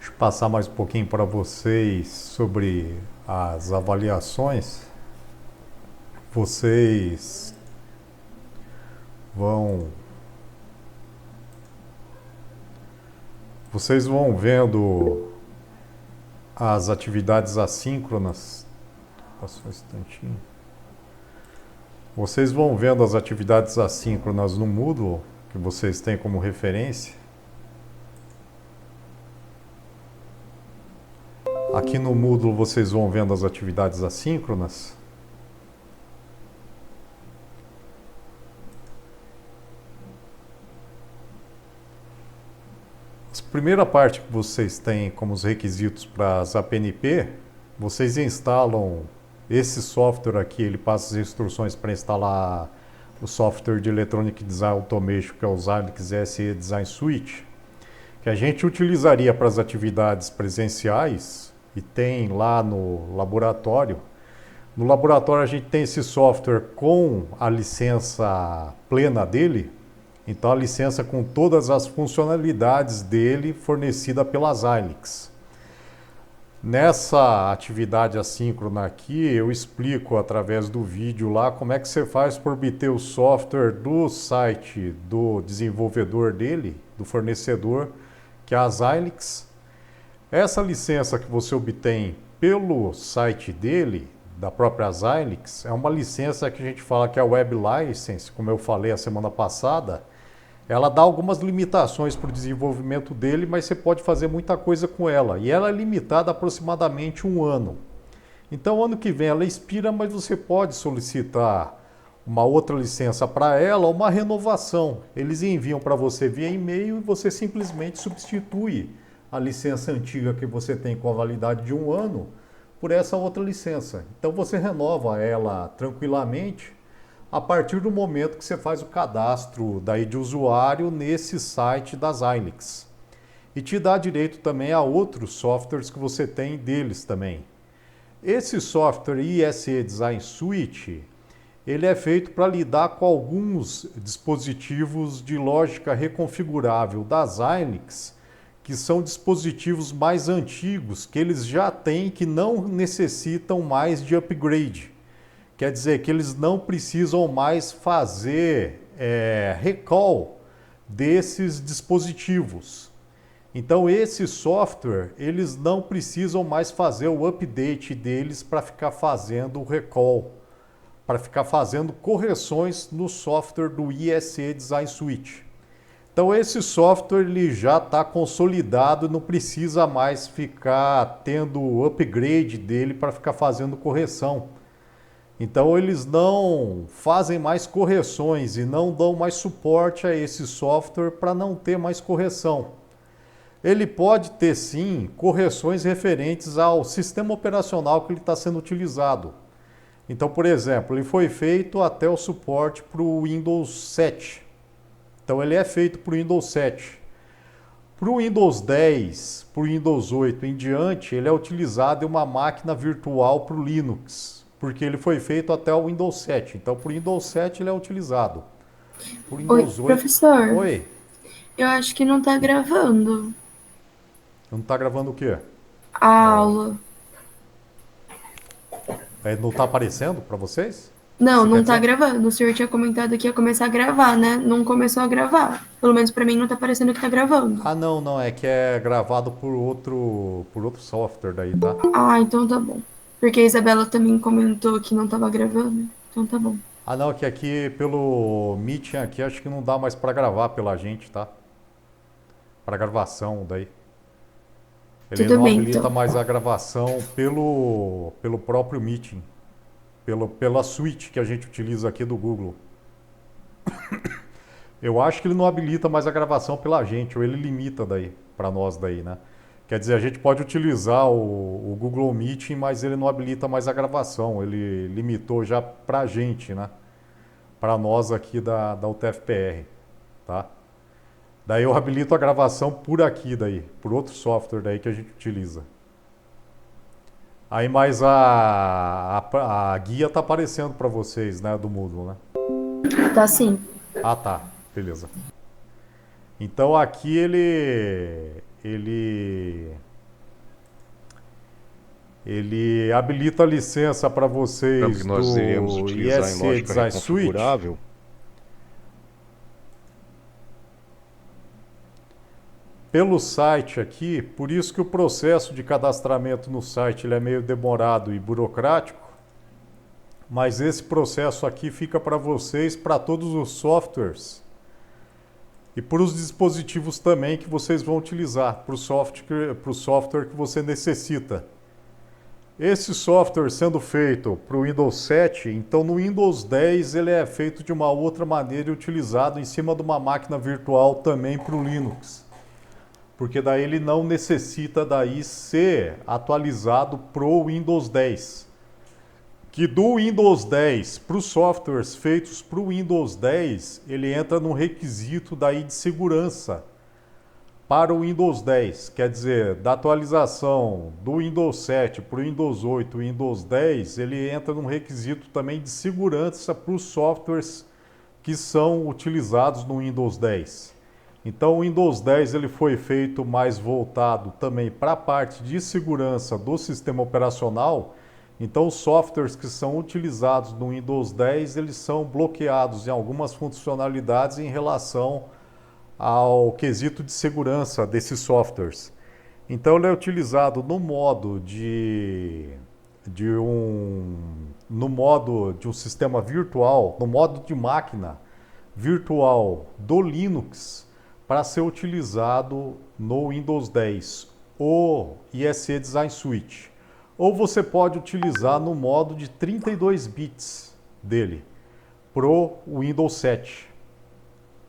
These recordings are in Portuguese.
Deixa eu passar mais um pouquinho para vocês sobre as avaliações. Vocês vão vocês vão vendo as atividades assíncronas. Passou um instantinho. Vocês vão vendo as atividades assíncronas no Moodle, que vocês têm como referência. Aqui no Moodle vocês vão vendo as atividades assíncronas. A primeira parte que vocês têm como os requisitos para as APNP, vocês instalam esse software aqui, ele passa as instruções para instalar o software de Electronic Design Automation, que é o Xilinx SE Design Suite, que a gente utilizaria para as atividades presenciais e tem lá no laboratório. No laboratório a gente tem esse software com a licença plena dele, então a licença com todas as funcionalidades dele fornecida pela Xilinx. Nessa atividade assíncrona aqui, eu explico através do vídeo lá como é que você faz para obter o software do site do desenvolvedor dele, do fornecedor, que é a Xilinx. Essa licença que você obtém pelo site dele, da própria Xilinx, é uma licença que a gente fala que é a Web License, como eu falei a semana passada. Ela dá algumas limitações para o desenvolvimento dele, mas você pode fazer muita coisa com ela. E ela é limitada a aproximadamente um ano. Então, ano que vem ela expira, mas você pode solicitar uma outra licença para ela, uma renovação. Eles enviam para você via e-mail e você simplesmente substitui a licença antiga que você tem com a validade de um ano por essa outra licença. Então, você renova ela tranquilamente a partir do momento que você faz o cadastro daí de usuário nesse site da Xilinx. E te dá direito também a outros softwares que você tem deles também. Esse software ISE Design Suite, ele é feito para lidar com alguns dispositivos de lógica reconfigurável da Xilinx, que são dispositivos mais antigos, que eles já têm, que não necessitam mais de upgrade. Quer dizer que eles não precisam mais fazer recall desses dispositivos. Então esse software, eles não precisam mais fazer o update deles para ficar fazendo o recall, para ficar fazendo correções no software do ISE Design Suite. Então esse software ele já está consolidado, não precisa mais ficar tendo o upgrade dele para ficar fazendo correção. Então eles não fazem mais correções e não dão mais suporte a esse software para não ter mais correção. Ele pode ter sim correções referentes ao sistema operacional que ele está sendo utilizado. Então, por exemplo, ele foi feito até o suporte para o Windows 7. Então ele é feito para o Windows 7. Para o Windows 10, para o Windows 8 em diante, ele é utilizado em uma máquina virtual para o Linux, porque ele foi feito até o Windows 7. Então, para o Windows 7 ele é utilizado. Para o Oi, Windows 8... professor, Oi, eu acho que não tá gravando não está gravando o quê? a É, aula. não está aparecendo para vocês? Não, Você quer não tá dizer? gravando. O senhor tinha comentado que ia começar a gravar, né? Não começou a gravar. Pelo menos pra mim não tá parecendo que tá gravando. Ah, não, não, é que é gravado por outro software daí, tá? Ah, então tá bom. Porque a Isabela também comentou que não tava gravando. Então tá bom. Ah, não, que aqui pelo Meeting aqui acho que não dá mais para gravar pela gente, tá? Para gravação daí. Ele Tudo não bem, habilita então. mais a gravação pelo próprio Meeting, pela suite que a gente utiliza aqui do Google. Eu acho que ele não habilita mais a gravação pela gente, ou ele limita daí, para nós daí, né? Quer dizer, a gente pode utilizar o Google Meeting, mas ele não habilita mais a gravação. Ele limitou já pra gente, né? Para nós aqui da UTFPR, tá? Daí eu habilito a gravação por aqui daí, por outro software daí que a gente utiliza. Aí mais a guia tá aparecendo para vocês, né, do Moodle, né? Tá sim. Ah, tá. Beleza. Então aqui ele Ele habilita a licença para vocês que nós iremos do utilizar em ISE lógica Design Suite. reconfigurável. Pelo site aqui, por isso que o processo de cadastramento no site ele é meio demorado e burocrático, mas esse processo aqui fica para vocês, para todos os softwares e para os dispositivos também que vocês vão utilizar, para o software que você necessita. Esse software sendo feito para o Windows 7, então no Windows 10 ele é feito de uma outra maneira e utilizado em cima de uma máquina virtual também para o Linux. Porque daí ele não necessita daí ser atualizado para o Windows 10. Que do Windows 10 para os softwares feitos para o Windows 10, ele entra num requisito daí de segurança para o Windows 10. Quer dizer, da atualização do Windows 7 para o Windows 8 e Windows 10, ele entra num requisito também de segurança para os softwares que são utilizados no Windows 10. Então o Windows 10 ele foi feito mais voltado também para a parte de segurança do sistema operacional. Então os softwares que são utilizados no Windows 10 eles são bloqueados em algumas funcionalidades em relação ao quesito de segurança desses softwares. Então ele é utilizado no modo no modo de um sistema virtual, no modo de máquina virtual do Linux, para ser utilizado no Windows 10, o ISE Design Suite. Ou você pode utilizar no modo de 32 bits dele, pro Windows 7.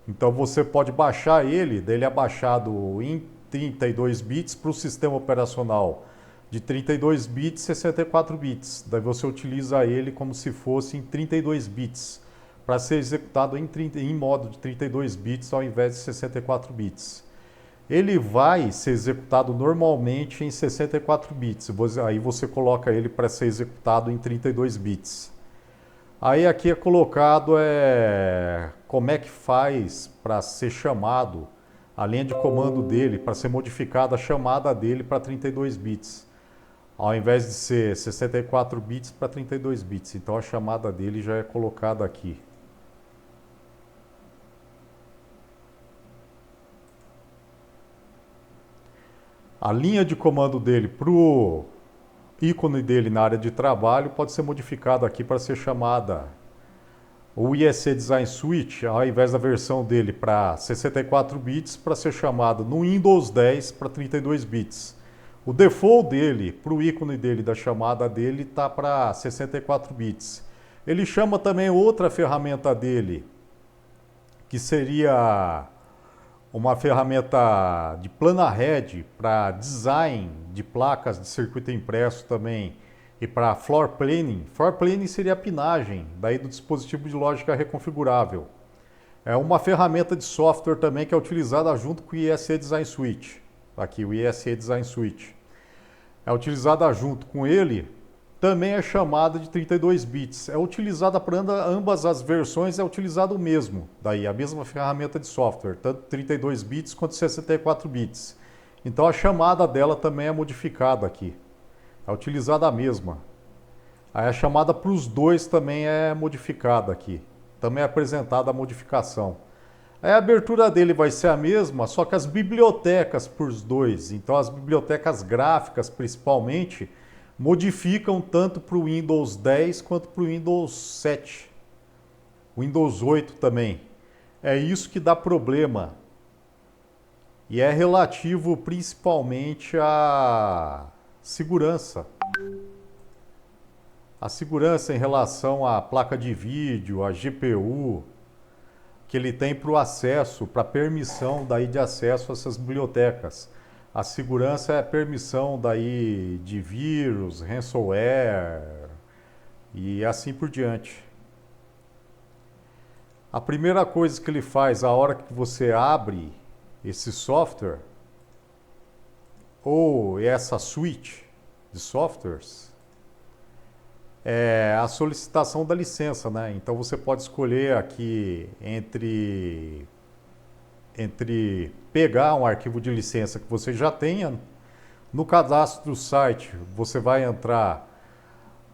Então você pode baixar ele é baixado em 32 bits para o sistema operacional de 32 bits e 64 bits. Daí você utiliza ele como se fosse em 32 bits. Para ser executado em modo de 32 bits ao invés de 64 bits. Ele vai ser executado normalmente em 64 bits, aí você coloca ele para ser executado em 32 bits. Aí aqui é colocado como é que faz para ser chamado, a linha de comando dele, para ser modificada a chamada dele para 32 bits. Ao invés de ser 64 bits para 32 bits. Então a chamada dele já é colocada aqui. A linha de comando dele para o ícone dele na área de trabalho pode ser modificada aqui para ser chamada o ISE Design Suite, ao invés da versão dele para 64 bits, para ser chamado no Windows 10 para 32 bits. O default dele, para o ícone dele da chamada dele, está para 64 bits. Ele chama também outra ferramenta dele, que seria uma ferramenta de planar head para design de placas de circuito impresso também e para floor planning. Floor planning seria a pinagem daí do dispositivo de lógica reconfigurável. É uma ferramenta de software também que é utilizada junto com o ISE Design Suite. Aqui o ISE Design Suite. É utilizada junto com ele, também é chamada de 32 bits. É utilizada para ambas as versões, é utilizado o mesmo. Daí a mesma ferramenta de software, tanto 32 bits quanto 64 bits. Então a chamada dela também é modificada aqui. É utilizada a mesma. Aí a chamada para os dois também é modificada aqui. Também é apresentada a modificação. Aí a abertura dele vai ser a mesma, só que as bibliotecas para os dois. Então as bibliotecas gráficas principalmente modificam tanto para o Windows 10 quanto para o Windows 7. Windows 8 também. É isso que dá problema. E é relativo principalmente à segurança. A segurança em relação à placa de vídeo, à GPU, que ele tem para o acesso, para a permissão daí de acesso a essas bibliotecas. A segurança é a permissão daí de vírus, ransomware e assim por diante. A primeira coisa que ele faz a hora que você abre esse software ou essa suite de softwares é a solicitação da licença, né? Então você pode escolher aqui entre pegar um arquivo de licença que você já tenha No cadastro do site, você vai entrar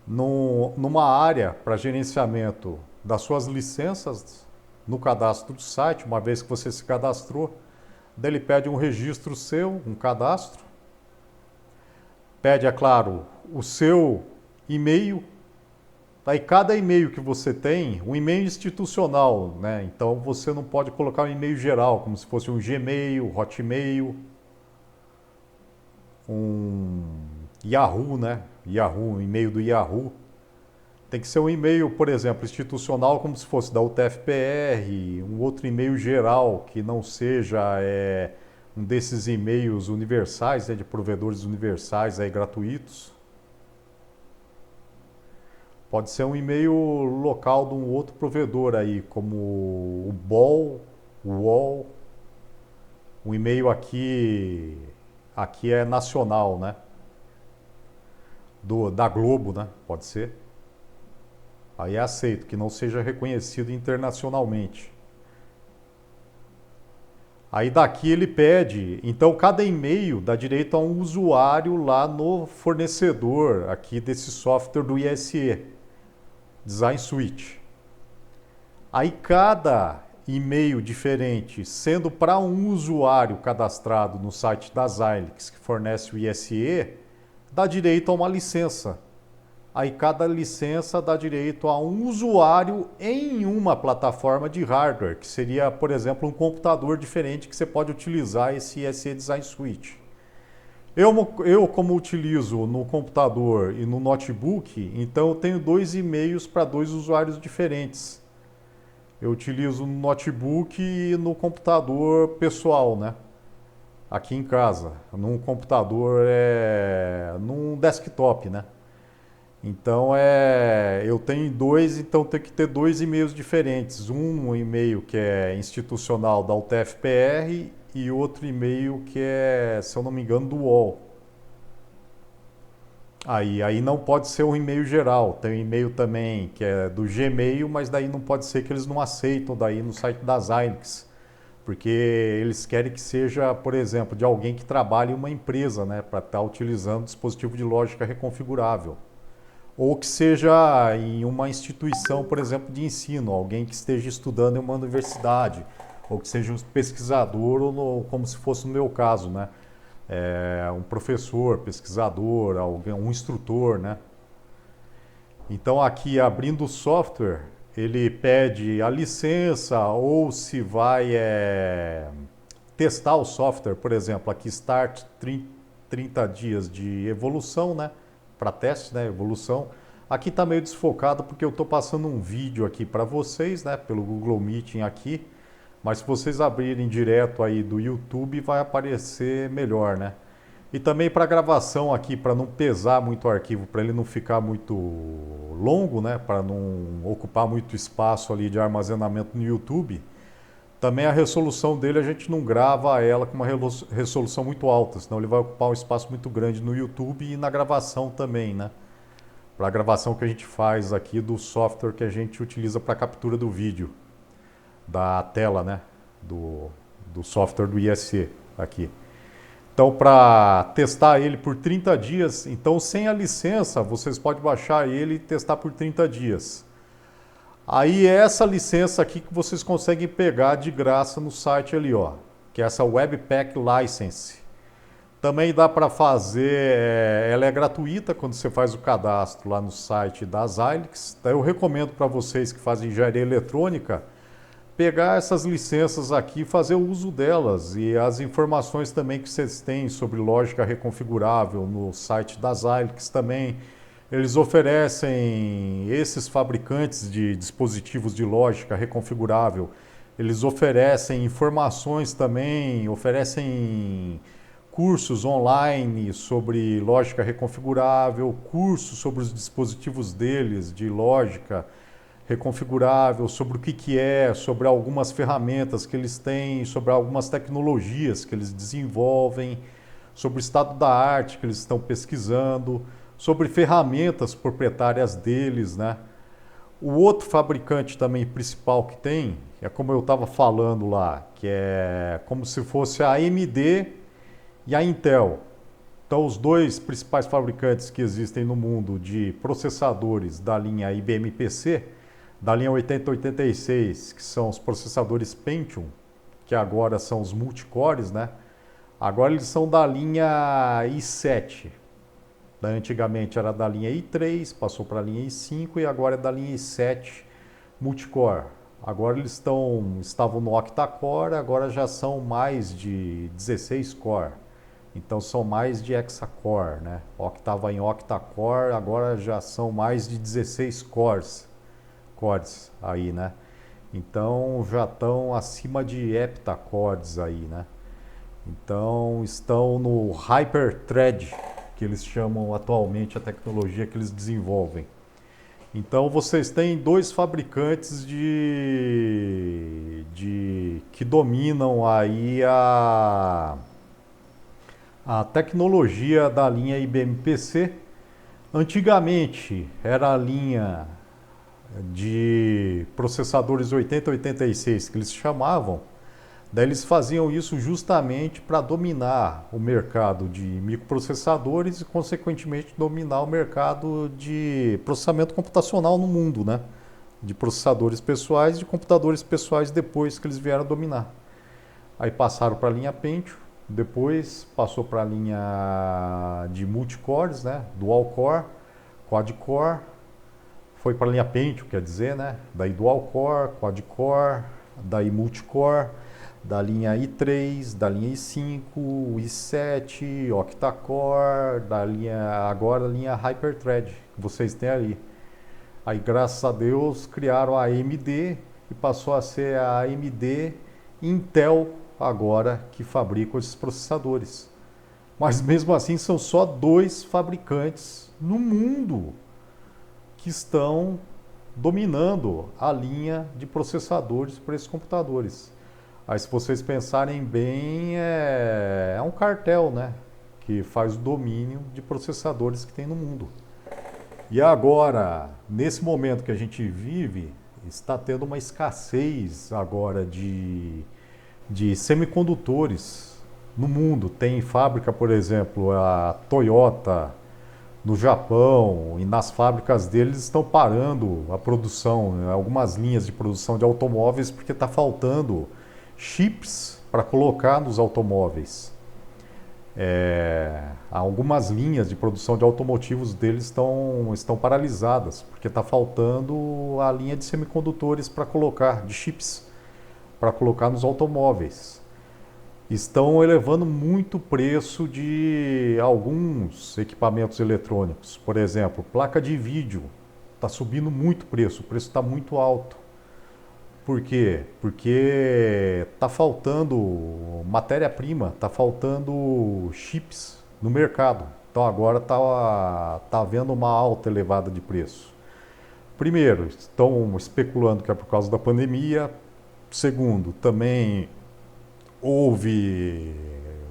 numa área para gerenciamento das suas licenças no cadastro do site, uma vez que você se cadastrou. Daí ele pede um registro seu, um cadastro. Pede, é claro, o seu e-mail. Aí cada e-mail que você tem, um e-mail institucional, né? Então você não pode colocar um e-mail geral, como se fosse um Gmail, Hotmail, um Yahoo, né? Yahoo, um e-mail do Yahoo. Tem que ser um e-mail, por exemplo, institucional, como se fosse da UTF-PR, um outro e-mail geral que não seja um desses e-mails universais, né, de provedores universais aí, gratuitos. Pode ser um e-mail local de um outro provedor aí, como o BOL, o UOL. O e-mail aqui é nacional, né? Da Globo, né? Pode ser. Aí é aceito, que não seja reconhecido internacionalmente. Aí daqui ele pede, então cada e-mail dá direito a um usuário lá no fornecedor aqui desse software do ISE, Design Suite. Aí cada e-mail diferente, sendo para um usuário cadastrado no site da Xilinx, que fornece o ISE, dá direito a uma licença. Aí cada licença dá direito a um usuário em uma plataforma de hardware, que seria, por exemplo, um computador diferente que você pode utilizar esse ISE Design Suite. Eu como utilizo no computador e no notebook, então eu tenho 2 e-mails para 2 usuários diferentes. Eu utilizo no notebook e no computador pessoal, né? Aqui em casa, num computador, num desktop, né? Então eu tenho 2, então tem que ter 2 e-mails diferentes. Um e-mail que é institucional da UTF-PR e outro e-mail que é, se eu não me engano, do UOL. Aí não pode ser um e-mail geral. Tem um e-mail também que é do Gmail, mas daí não pode ser que eles não aceitam daí no site das Xilinx. Porque eles querem que seja, por exemplo, de alguém que trabalhe em uma empresa, né, para estar utilizando dispositivo de lógica reconfigurável. Ou que seja em uma instituição, por exemplo, de ensino, alguém que esteja estudando em uma universidade, ou que seja um pesquisador, ou como se fosse no meu caso, né? Um professor, pesquisador, um instrutor, né? Então aqui, abrindo o software, ele pede a licença ou se vai testar o software, por exemplo, aqui Start 30 dias de evolução, né? Para teste, né, evolução. Aqui está meio desfocado porque eu estou passando um vídeo aqui para vocês, né, pelo Google Meeting aqui, mas se vocês abrirem direto aí do YouTube vai aparecer melhor, né? E também para gravação aqui, para não pesar muito o arquivo, para ele não ficar muito longo, né, para não ocupar muito espaço ali de armazenamento no YouTube. Também a resolução dele a gente não grava ela com uma resolução muito alta, senão ele vai ocupar um espaço muito grande no YouTube e na gravação também, né? Para a gravação que a gente faz aqui do software que a gente utiliza para captura do vídeo, da tela, né? Do software do ISE aqui. Então, para testar ele por 30 dias, então sem a licença, vocês podem baixar ele e testar por 30 dias. Aí é essa licença aqui que vocês conseguem pegar de graça no site ali, ó, que é essa Webpack License. Também dá para fazer, ela é gratuita quando você faz o cadastro lá no site da Xilinx. Então eu recomendo para vocês que fazem engenharia eletrônica pegar essas licenças aqui e fazer o uso delas. E as informações também que vocês têm sobre lógica reconfigurável no site da Xilinx também. Eles oferecem, esses fabricantes de dispositivos de lógica reconfigurável, eles oferecem informações também, oferecem cursos online sobre lógica reconfigurável, cursos sobre os dispositivos deles de lógica reconfigurável, sobre o que é, sobre algumas ferramentas que eles têm, sobre algumas tecnologias que eles desenvolvem, sobre o estado da arte que eles estão pesquisando, sobre ferramentas proprietárias deles, né? O outro fabricante também principal que tem, é como eu estava falando lá, que é como se fosse a AMD e a Intel. Então, os dois principais fabricantes que existem no mundo de processadores da linha IBM PC, da linha 8086, que são os processadores Pentium, que agora são os multicores, né? Agora eles são da linha i7. Antigamente era da linha i3, passou para a linha i5 e agora é da linha i7 multicore. Agora eles estavam no octa-core, agora já são mais de 16 core. Então são mais de hexacore, né? Estava em octa-core, agora já são mais de 16 cores aí, né? Então já estão acima de heptacores aí, né? Então estão no hyperthread, que eles chamam atualmente a tecnologia que eles desenvolvem. Então vocês têm dois fabricantes que dominam aí a tecnologia da linha IBM PC. Antigamente era a linha de processadores 8086 que eles chamavam. Daí eles faziam isso justamente para dominar o mercado de microprocessadores e, consequentemente, dominar o mercado de processamento computacional no mundo, né? De processadores pessoais e de computadores pessoais depois que eles vieram dominar. Aí passaram para a linha Pentium, depois passou para a linha de multicores, né? Dual core, quad core, foi para a linha Pentium, quer dizer, né? Daí dual core, quad core, daí multicore, da linha i3, da linha i5, i7, octa-core, agora a linha hyperthread que vocês têm ali. Aí, graças a Deus, criaram a AMD e passou a ser a AMD Intel agora que fabrica esses processadores. Mas mesmo assim são só dois fabricantes no mundo que estão dominando a linha de processadores para esses computadores. Aí, se vocês pensarem bem, é um cartel, né? Que faz o domínio de processadores que tem no mundo. E agora, nesse momento que a gente vive, está tendo uma escassez agora de semicondutores no mundo. Tem fábrica, por exemplo, a Toyota no Japão, e nas fábricas deles estão parando a produção, né? Algumas linhas de produção de automóveis, porque está faltando chips para colocar nos automóveis. Algumas linhas de produção de automotivos deles estão paralisadas, porque está faltando a linha de semicondutores para colocar, de chips, para colocar nos automóveis. Estão elevando muito o preço de alguns equipamentos eletrônicos. Por exemplo, placa de vídeo, está subindo muito o preço está muito alto. Por quê? Porque está faltando matéria-prima, está faltando chips no mercado. Então agora está havendo uma alta elevada de preço. Primeiro, estão especulando que é por causa da pandemia. Segundo, também houve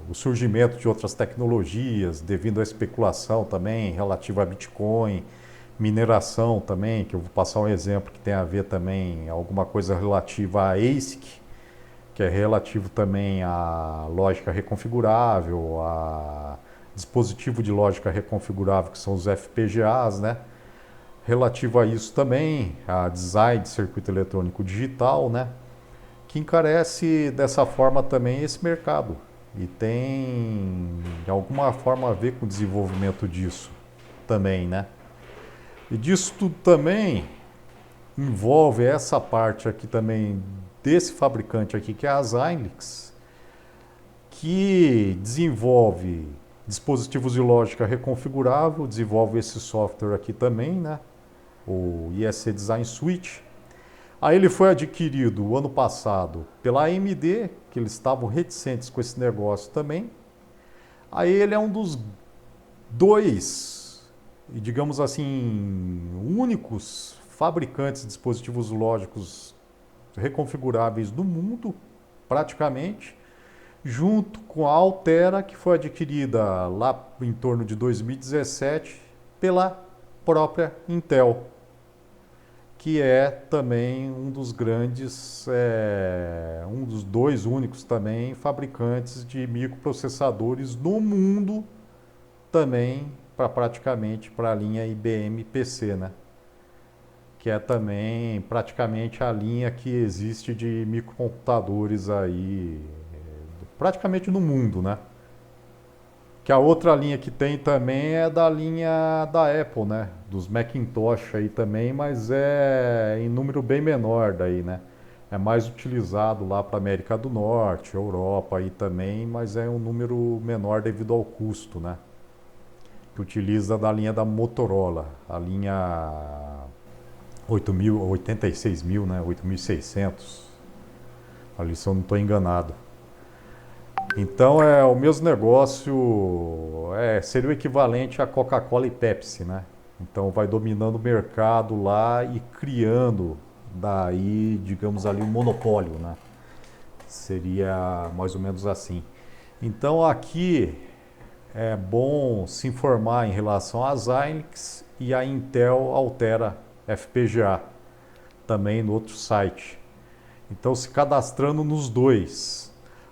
o surgimento de outras tecnologias devido à especulação também relativa a Bitcoin, mineração também, que eu vou passar um exemplo que tem a ver também alguma coisa relativa a ASIC, que é relativo também à lógica reconfigurável, a dispositivo de lógica reconfigurável, que são os FPGAs, né? Relativo a isso também, a design de circuito eletrônico digital, né? Que encarece dessa forma também esse mercado e tem de alguma forma a ver com o desenvolvimento disso também, né? E disso tudo também envolve essa parte aqui também desse fabricante aqui, que é a Xilinx, que desenvolve dispositivos de lógica reconfigurável, desenvolve esse software aqui também, né? O ISC Design Suite. Aí ele foi adquirido ano passado pela AMD, que eles estavam reticentes com esse negócio também. Aí ele é um dos dois, digamos assim, únicos fabricantes de dispositivos lógicos reconfiguráveis do mundo, praticamente, junto com a Altera, que foi adquirida lá em torno de 2017 pela própria Intel, que é também um dos grandes, um dos dois únicos também fabricantes de microprocessadores no mundo também para praticamente para a linha IBM PC, né? Que é também praticamente a linha que existe de microcomputadores aí, praticamente no mundo, né? Que a outra linha que tem também é da linha da Apple, né? Dos Macintosh aí também, mas é em número bem menor daí, né? É mais utilizado lá para América do Norte, Europa aí também, mas é um número menor devido ao custo, né? Que utiliza da linha da Motorola, a linha 8.000, 86.000, né? 8.600. Ali, se eu não estou enganado. Então é o mesmo negócio, seria o equivalente a Coca-Cola e Pepsi, né? Então vai dominando o mercado lá e criando daí, digamos ali, um monopólio, né? Seria mais ou menos assim. Então aqui é bom se informar em relação às Xilinx e a Intel Altera FPGA, também no outro site. Então se cadastrando nos dois.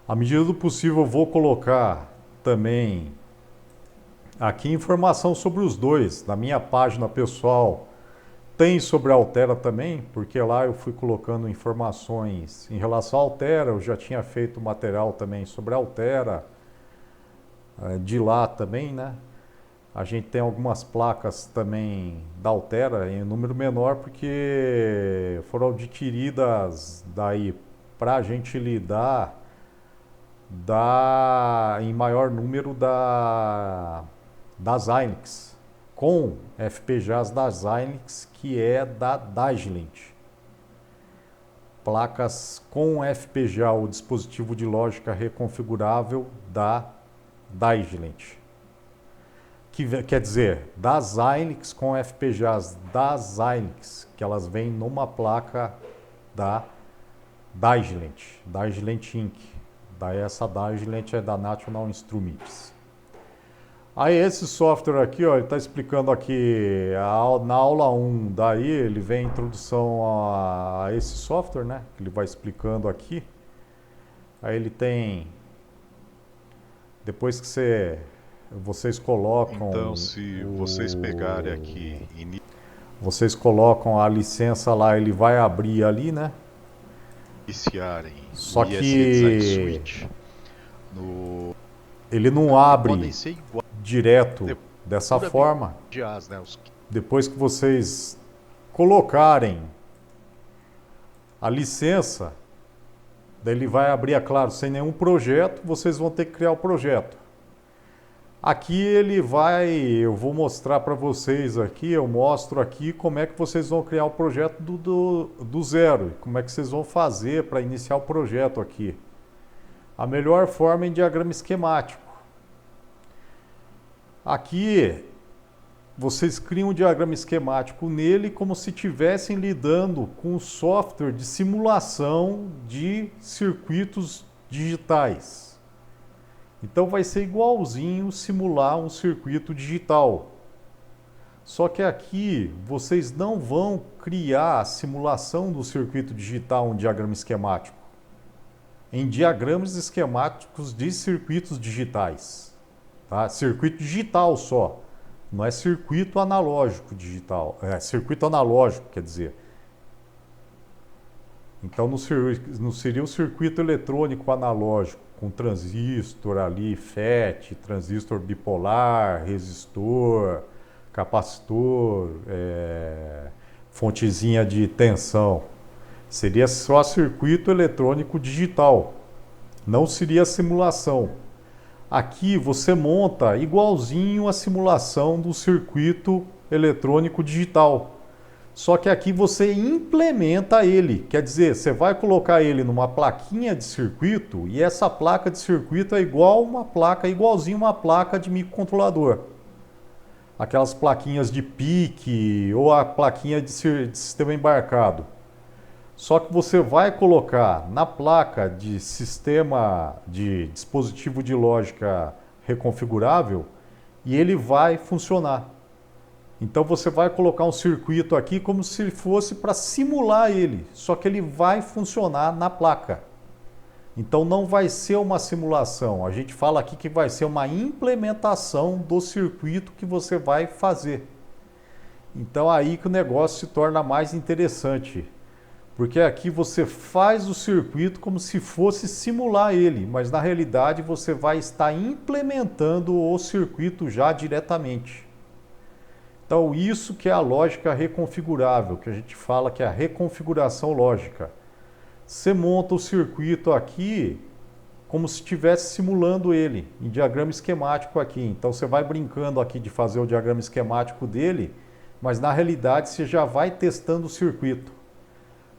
À medida do possível, eu vou colocar também aqui informação sobre os dois. Na minha página pessoal tem sobre a Altera também, porque lá eu fui colocando informações em relação à Altera. Eu já tinha feito material também sobre a Altera, de lá também, né? A gente tem algumas placas também da Altera em número menor, porque foram adquiridas daí para a gente lidar em maior número das Xilinx, com FPGAs das Xilinx, que é da Digilent. Placas com FPGA, o dispositivo de lógica reconfigurável da Digilent. Que quer dizer, das Xilinx com FPGAs das Xilinx, que elas vêm numa placa da Digilent, Digilent Inc. Daí essa Digilent é da National Instruments. Aí esse software aqui, ó, ele está explicando aqui, na aula 1, daí ele vem a introdução a esse software, né? Que ele vai explicando aqui. Aí ele tem, depois que vocês colocam... Então, se vocês pegarem aqui... Vocês colocam a licença lá, ele vai abrir ali, né? Iniciarem só o que Design Suite no... ele não abre podem ser igual, direto dessa forma. né? Depois que vocês colocarem a licença, daí ele vai abrir, é claro, sem nenhum projeto, vocês vão ter que criar o projeto. Aqui eu vou mostrar para vocês aqui, eu mostro aqui como é que vocês vão criar o projeto do zero, como é que vocês vão fazer para iniciar o projeto aqui. A melhor forma é em diagrama esquemático. Aqui, vocês criam um diagrama esquemático nele como se estivessem lidando com um software de simulação de circuitos digitais. Então vai ser igualzinho simular um circuito digital. Só que aqui vocês não vão criar a simulação do circuito digital, um diagrama esquemático. Em diagramas esquemáticos de circuitos digitais. Tá? Circuito digital só. Não é circuito analógico digital. É circuito analógico, quer dizer. Então não seria o circuito eletrônico analógico, com transistor ali, FET, transistor bipolar, resistor, capacitor, fontezinha de tensão. Seria só circuito eletrônico digital, não seria simulação. Aqui você monta igualzinho a simulação do circuito eletrônico digital. Só que aqui você implementa ele, quer dizer, você vai colocar ele numa plaquinha de circuito e essa placa de circuito é igualzinho uma placa de microcontrolador. Aquelas plaquinhas de PIC ou a plaquinha de sistema embarcado. Só que você vai colocar na placa de sistema de dispositivo de lógica reconfigurável e ele vai funcionar. Então você vai colocar um circuito aqui como se fosse para simular ele, só que ele vai funcionar na placa. Então não vai ser uma simulação, a gente fala aqui que vai ser uma implementação do circuito que você vai fazer. Então aí que o negócio se torna mais interessante, porque aqui você faz o circuito como se fosse simular ele, mas na realidade você vai estar implementando o circuito já diretamente. Então isso que é a lógica reconfigurável, que a gente fala que é a reconfiguração lógica. Você monta o circuito aqui como se estivesse simulando ele em diagrama esquemático aqui. Então você vai brincando aqui de fazer o diagrama esquemático dele, mas na realidade você já vai testando o circuito,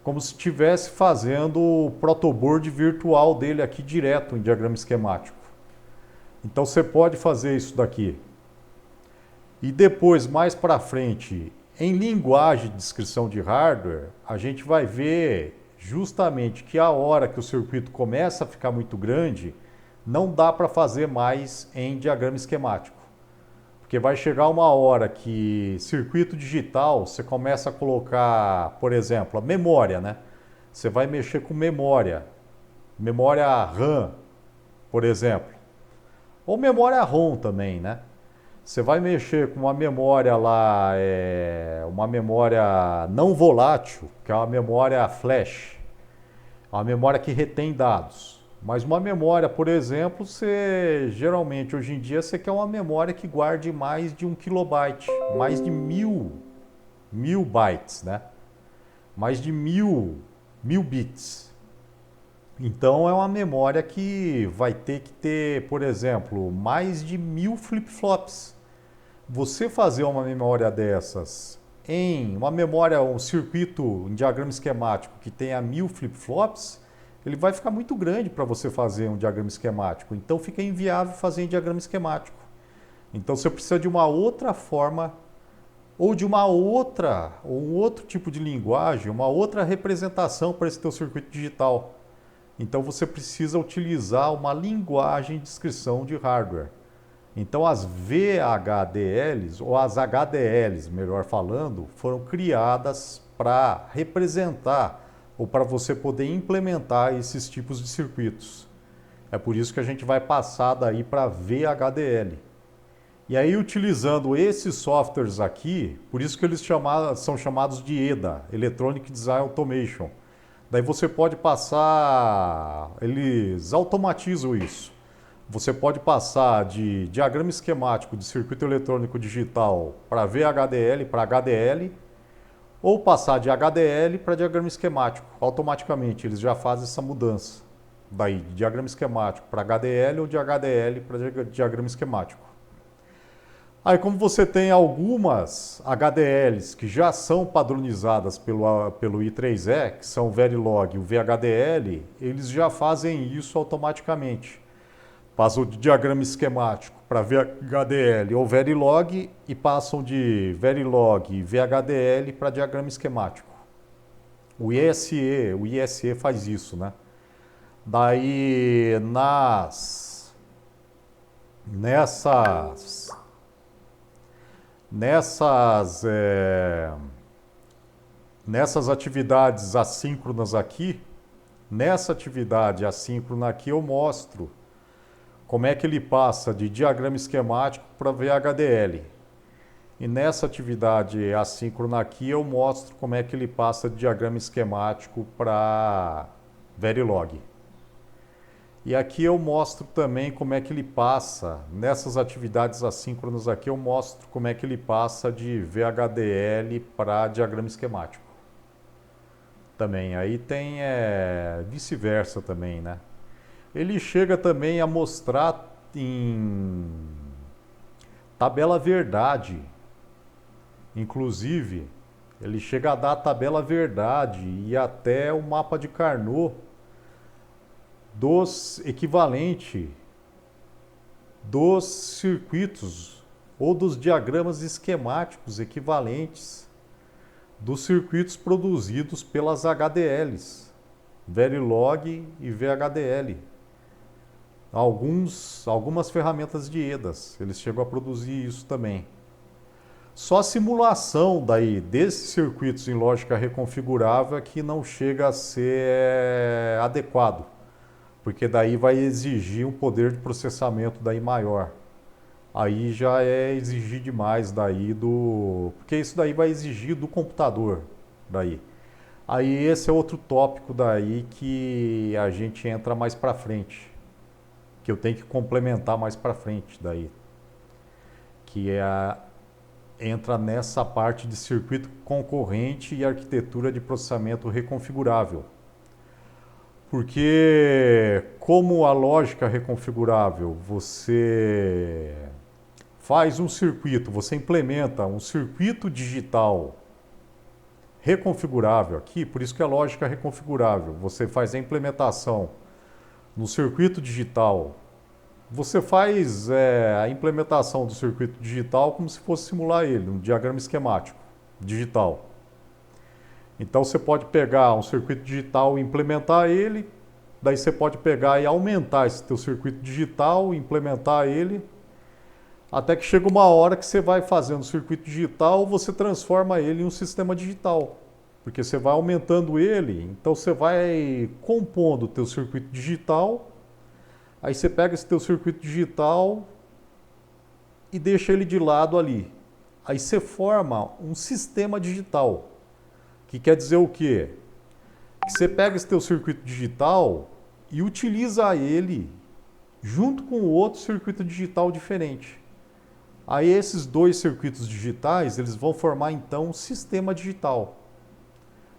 como se estivesse fazendo o protoboard virtual dele aqui direto em diagrama esquemático. Então você pode fazer isso daqui. E depois, mais para frente, em linguagem de descrição de hardware, a gente vai ver justamente que a hora que o circuito começa a ficar muito grande, não dá para fazer mais em diagrama esquemático. Porque vai chegar uma hora que circuito digital, você começa a colocar, por exemplo, a memória, né? Você vai mexer com memória RAM, por exemplo. Ou memória ROM também, né? Você vai mexer com uma memória lá, uma memória não volátil, que é uma memória flash, uma memória que retém dados. Mas uma memória, por exemplo, geralmente hoje em dia você quer uma memória que guarde mais de 1 kilobyte, mais de mil bytes, né? Mais de mil bits. Então é uma memória que vai ter que ter, por exemplo, mais de 1000 flip-flops. Você fazer uma memória dessas em uma memória, um circuito em diagrama esquemático que tenha 1000 flip-flops, ele vai ficar muito grande para você fazer um diagrama esquemático. Então fica inviável fazer em diagrama esquemático. Então você precisa de uma outra forma ou de um outro tipo de linguagem, uma outra representação para esse teu circuito digital. Então você precisa utilizar uma linguagem de descrição de hardware. Então as VHDLs, ou as HDLs, melhor falando, foram criadas para representar ou para você poder implementar esses tipos de circuitos. É por isso que a gente vai passar daí para VHDL. E aí utilizando esses softwares aqui, por isso que eles são chamados de EDA, Electronic Design Automation. Daí você pode passar, eles automatizam isso. Você pode passar de diagrama esquemático de circuito eletrônico digital para VHDL, para HDL, ou passar de HDL para diagrama esquemático. Automaticamente eles já fazem essa mudança. Daí de diagrama esquemático para HDL ou de HDL para diagrama esquemático. Aí como você tem algumas HDLs que já são padronizadas pelo I3E, que são o Verilog e o VHDL, eles já fazem isso automaticamente. Passam de diagrama esquemático para VHDL ou Verilog e passam de Verilog e VHDL para diagrama esquemático. O ISE faz isso, né? Daí nessas atividades assíncronas aqui, nessa atividade assíncrona aqui eu mostro como é que ele passa de diagrama esquemático para VHDL. E nessa atividade assíncrona aqui eu mostro como é que ele passa de diagrama esquemático para Verilog. E aqui eu mostro também como é que ele passa, nessas atividades assíncronas aqui eu mostro como é que ele passa de VHDL para diagrama esquemático. Também, aí tem vice-versa também, né? Ele chega também a mostrar em tabela verdade. Inclusive, ele chega a dar a tabela verdade e até o mapa de Carnot dos equivalente dos circuitos ou dos diagramas esquemáticos equivalentes dos circuitos produzidos pelas HDLs, Verilog e VHDL. Algumas ferramentas de EDAs, eles chegam a produzir isso também. Só a simulação daí desses circuitos em lógica reconfigurável é que não chega a ser adequado. porque daí vai exigir um poder de processamento daí maior. Aí já é exigir demais daí porque isso daí vai exigir do computador daí. Aí esse é outro tópico daí que a gente entra mais para frente, que eu tenho que complementar mais para frente daí, que entra nessa parte de circuito concorrente e arquitetura de processamento reconfigurável. Porque como a lógica reconfigurável, você faz um circuito, você implementa um circuito digital reconfigurável aqui, por isso que é lógica reconfigurável. Você faz a implementação no circuito digital. Você faz a implementação do circuito digital como se fosse simular ele, um diagrama esquemático digital. Então você pode pegar um circuito digital e implementar ele, daí você pode pegar e aumentar esse teu circuito digital, implementar ele, até que chega uma hora que você vai fazendo o circuito digital, você transforma ele em um sistema digital. Porque você vai aumentando ele, então você vai compondo o teu circuito digital, aí você pega esse teu circuito digital e deixa ele de lado ali. Aí você forma um sistema digital, que quer dizer o quê? Que você pega esse teu circuito digital e utiliza ele junto com outro circuito digital diferente. Aí esses dois circuitos digitais, eles vão formar então um sistema digital.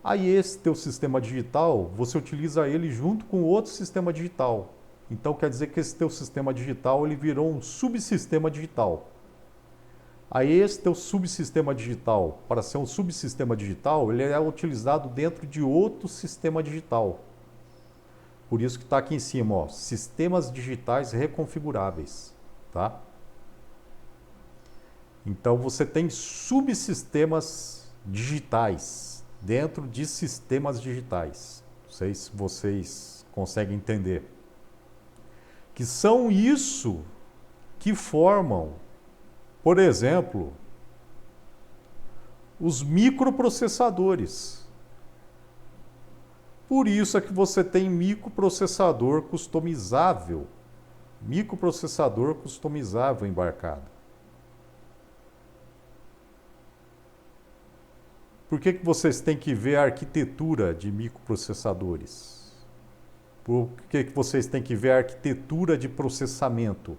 Aí esse teu sistema digital, você utiliza ele junto com outro sistema digital. Então quer dizer que esse teu sistema digital, ele virou um subsistema digital. Aí esse teu subsistema digital, para ser um subsistema digital, ele é utilizado dentro de outro sistema digital. Por isso que está aqui em cima, ó, sistemas digitais reconfiguráveis, tá? Então você tem subsistemas digitais dentro de sistemas digitais. Não sei se vocês conseguem entender. Que são isso que formam, por exemplo, os microprocessadores. Por isso é que você tem microprocessador customizável embarcado. Por que vocês têm que ver a arquitetura de microprocessadores? Por que vocês têm que ver a arquitetura de processamento?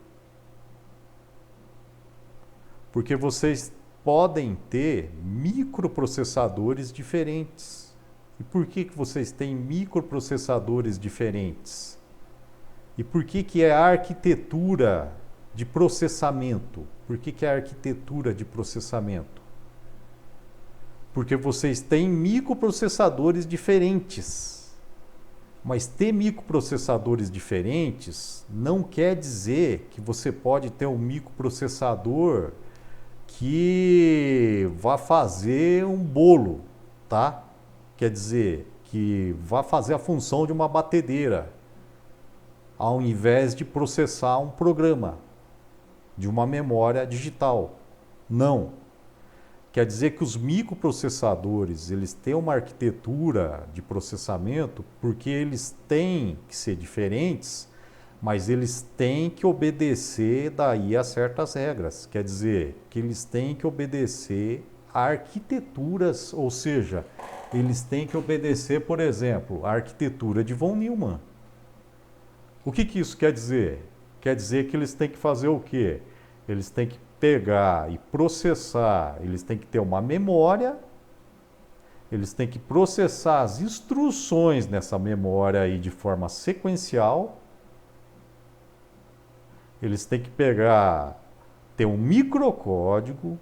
Porque vocês podem ter microprocessadores diferentes. E por que vocês têm microprocessadores diferentes? E por que é a arquitetura de processamento? Por que é a arquitetura de processamento? Porque vocês têm microprocessadores diferentes. Mas ter microprocessadores diferentes não quer dizer que você pode ter um microprocessador que vá fazer um bolo, tá? Quer dizer, que vá fazer a função de uma batedeira, ao invés de processar um programa de uma memória digital. Não. Quer dizer que os microprocessadores, eles têm uma arquitetura de processamento porque eles têm que ser diferentes, mas eles têm que obedecer daí a certas regras. Quer dizer, que eles têm que obedecer a arquiteturas, ou seja, eles têm que obedecer, por exemplo, a arquitetura de von Neumann. O que isso quer dizer? Quer dizer que eles têm que fazer o quê? Eles têm que pegar e processar, eles têm que ter uma memória, eles têm que processar as instruções nessa memória aí de forma sequencial, eles têm que ter um microcódigo,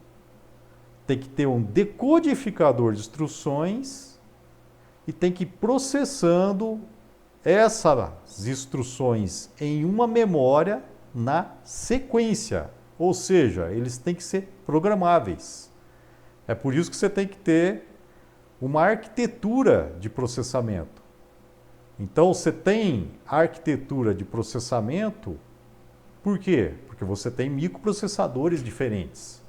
tem que ter um decodificador de instruções e tem que ir processando essas instruções em uma memória na sequência. Ou seja, eles têm que ser programáveis. É por isso que você tem que ter uma arquitetura de processamento. Então, você tem arquitetura de processamento, por quê? Porque você tem microprocessadores diferentes.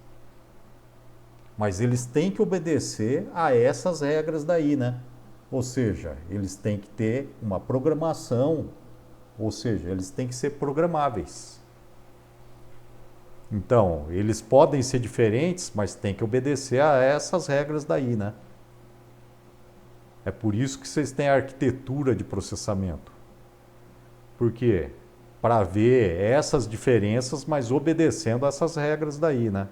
Mas eles têm que obedecer a essas regras daí, né? Ou seja, eles têm que ter uma programação, Ou seja, eles têm que ser programáveis. Então, eles podem ser diferentes, mas tem que obedecer a essas regras daí, né? É por isso que vocês têm a arquitetura de processamento. Por quê? Para ver essas diferenças, mas obedecendo a essas regras daí, né?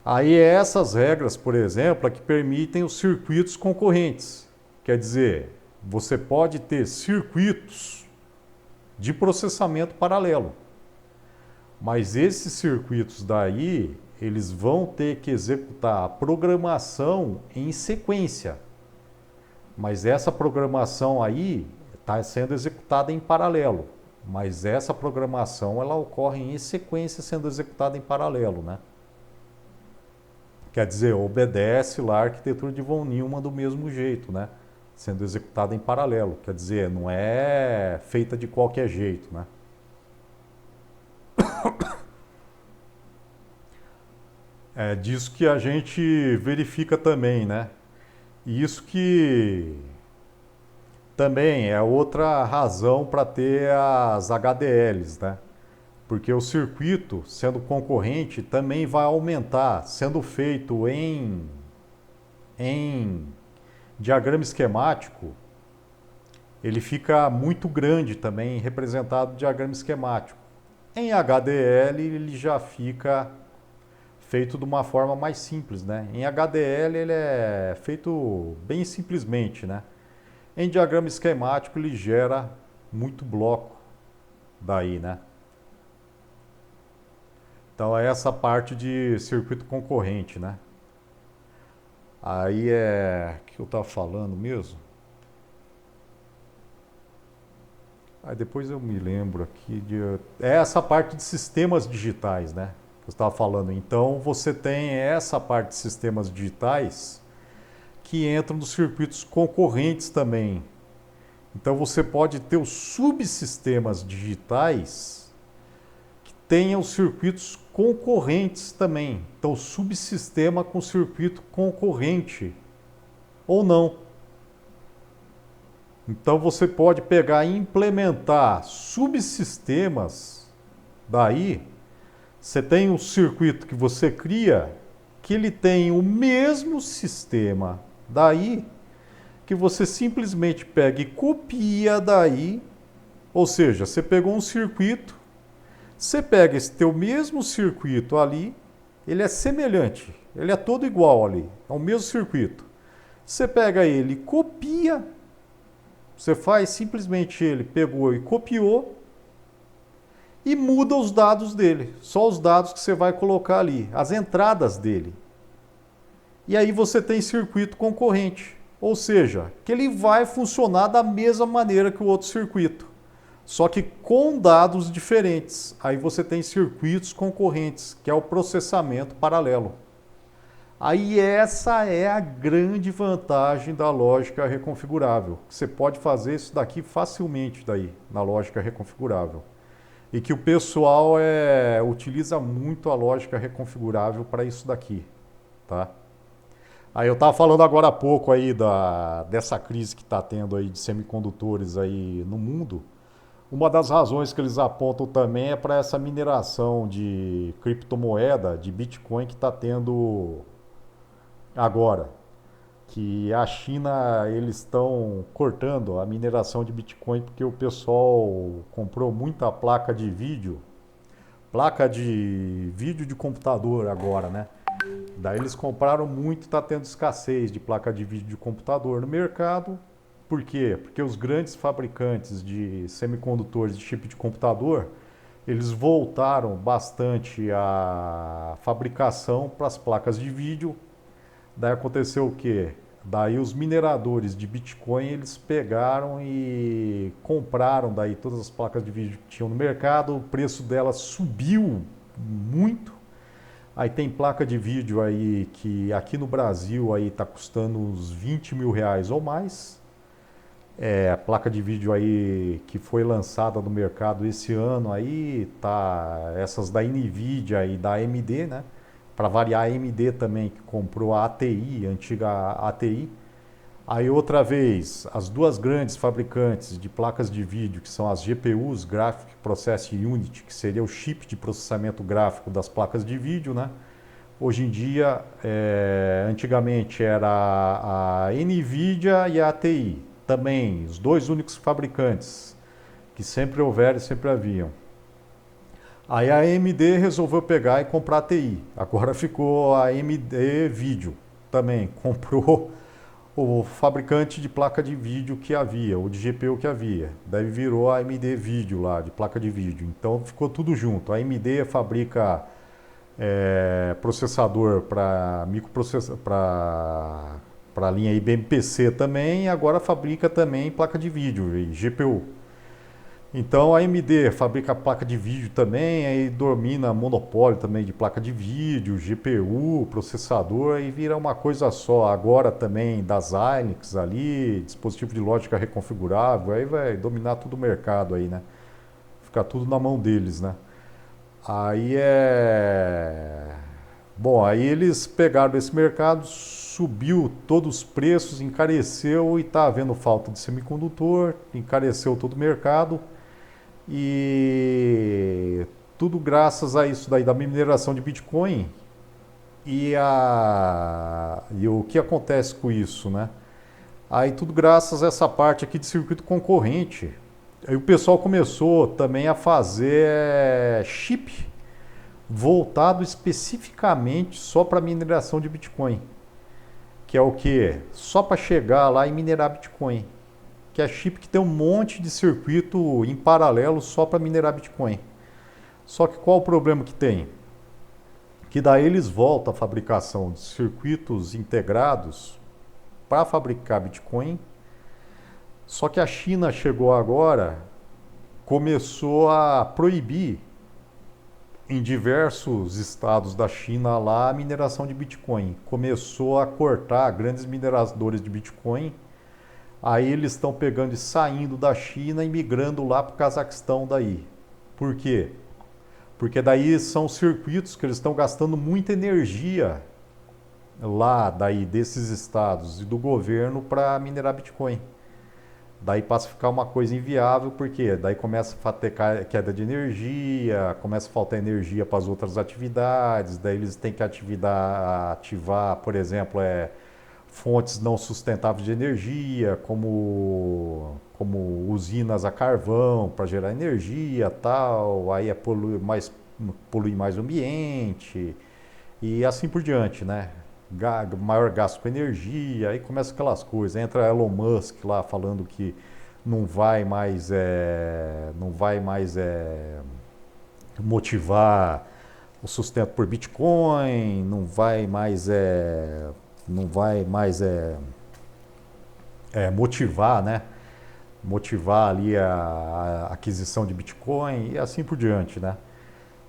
Aí essas regras, por exemplo, é que permitem os circuitos concorrentes. Quer dizer, você pode ter circuitos de processamento paralelo. Mas esses circuitos daí, eles vão ter que executar a programação em sequência. Mas essa programação aí está sendo executada em paralelo. Mas essa programação ela ocorre em sequência sendo executada em paralelo, né? Quer dizer, obedece lá a arquitetura de von Neumann do mesmo jeito, né? Sendo executada em paralelo. Quer dizer, não é feita de qualquer jeito, né? É disso que a gente verifica também, né? E isso que também é outra razão para ter as HDLs, né? Porque o circuito, sendo concorrente, também vai aumentar, sendo feito em diagrama esquemático, ele fica muito grande também, representado no diagrama esquemático. Em HDL, ele já fica feito de uma forma mais simples, né? Em HDL, ele é feito bem simplesmente, né? Em diagrama esquemático, ele gera muito bloco daí, né? Então, é essa parte de circuito concorrente, né? Aí é... O que eu estava falando mesmo? Aí depois eu me lembro aqui de... É essa parte de sistemas digitais, né? Que eu estava falando. Então, você tem essa parte de sistemas digitais que entram nos circuitos concorrentes também. Então, você pode ter os subsistemas digitais que tenham os circuitos concorrentes também. Então, subsistema com circuito concorrente ou não. Então, você pode pegar e implementar subsistemas daí. Você tem um circuito que você cria que ele tem o mesmo sistema daí que você simplesmente pega e copia daí. Ou seja, você pegou um circuito, você pega esse teu mesmo circuito ali, ele é semelhante, ele é todo igual ali, é o mesmo circuito. Você pega ele, copia, você faz simplesmente ele pegou e copiou e muda os dados dele, só os dados que você vai colocar ali, as entradas dele. E aí você tem circuito concorrente, ou seja, que ele vai funcionar da mesma maneira que o outro circuito, só que com dados diferentes. Aí você tem circuitos concorrentes, que é o processamento paralelo. Aí essa é a grande vantagem da lógica reconfigurável. Você pode fazer isso daqui facilmente daí, na lógica reconfigurável. E que o pessoal utiliza muito a lógica reconfigurável para isso daqui, tá? Aí eu estava falando agora há pouco aí dessa crise que está tendo aí de semicondutores aí no mundo. Uma das razões que eles apontam também é para essa mineração de criptomoeda, de Bitcoin que está tendo agora. Que a China, eles estão cortando a mineração de Bitcoin porque o pessoal comprou muita placa de vídeo de computador agora, né? Daí eles compraram muito, está tendo escassez de placa de vídeo de computador no mercado. Por quê? Porque os grandes fabricantes de semicondutores de chip de computador, eles voltaram bastante a fabricação para as placas de vídeo. Daí aconteceu o quê? Daí os mineradores de Bitcoin, eles pegaram e compraram daí todas as placas de vídeo que tinham no mercado, o preço delas subiu muito. Aí tem placa de vídeo aí que aqui no Brasil aí está custando uns 20 mil reais ou mais. A placa de vídeo aí que foi lançada no mercado esse ano aí, tá essas da Nvidia e da AMD, né? Para variar, a AMD também, que comprou a ATI, a antiga ATI. Aí outra vez, as duas grandes fabricantes de placas de vídeo, que são as GPUs, Graphic Processing Unit, que seria o chip de processamento gráfico das placas de vídeo, né? Hoje em dia, antigamente era a NVIDIA e a ATI, também os dois únicos fabricantes, que sempre houveram e sempre haviam. Aí a AMD resolveu pegar e comprar a ATI, agora ficou a AMD Vídeo também, comprou o fabricante de placa de vídeo que havia, ou de GPU que havia. Daí virou a AMD Vídeo lá, de placa de vídeo. Então ficou tudo junto. A AMD fabrica processador para microprocessador, para a linha IBM-PC também, e agora fabrica também placa de vídeo e GPU. Então a AMD fabrica placa de vídeo também, aí domina monopólio também de placa de vídeo, GPU, processador, e vira uma coisa só. Agora também da Xilinx ali, dispositivo de lógica reconfigurável, aí vai dominar todo o mercado aí, né? Fica tudo na mão deles, né? Aí Bom, aí eles pegaram esse mercado, subiu todos os preços, encareceu e está havendo falta de semicondutor, encareceu todo o mercado. E tudo graças a isso daí da mineração de Bitcoin e o que acontece com isso, né? Aí tudo graças a essa parte aqui de circuito concorrente. Aí o pessoal começou também a fazer chip voltado especificamente só para mineração de Bitcoin, que é o que? Só para chegar lá e minerar Bitcoin. Que é chip que tem um monte de circuito em paralelo só para minerar Bitcoin. Só que qual o problema que tem? Que daí eles voltam à fabricação de circuitos integrados para fabricar Bitcoin. Só que a China chegou agora, começou a proibir em diversos estados da China lá a mineração de Bitcoin. Começou a cortar grandes mineradores de Bitcoin. Aí eles estão pegando e saindo da China e migrando lá para o Cazaquistão daí. Por quê? Porque daí são circuitos que eles estão gastando muita energia lá daí desses estados e do governo para minerar Bitcoin. Daí passa a ficar uma coisa inviável, porque daí começa a ter queda de energia, começa a faltar energia para as outras atividades, daí eles têm que ativar, por exemplo, fontes não sustentáveis de energia, como usinas a carvão para gerar energia, tal, aí polui mais o ambiente e assim por diante, né? Maior gasto com energia, aí começa aquelas coisas. Entra Elon Musk lá falando que não vai mais motivar o sustento por Bitcoin, não vai mais motivar, né? Motivar ali a aquisição de Bitcoin e assim por diante, né?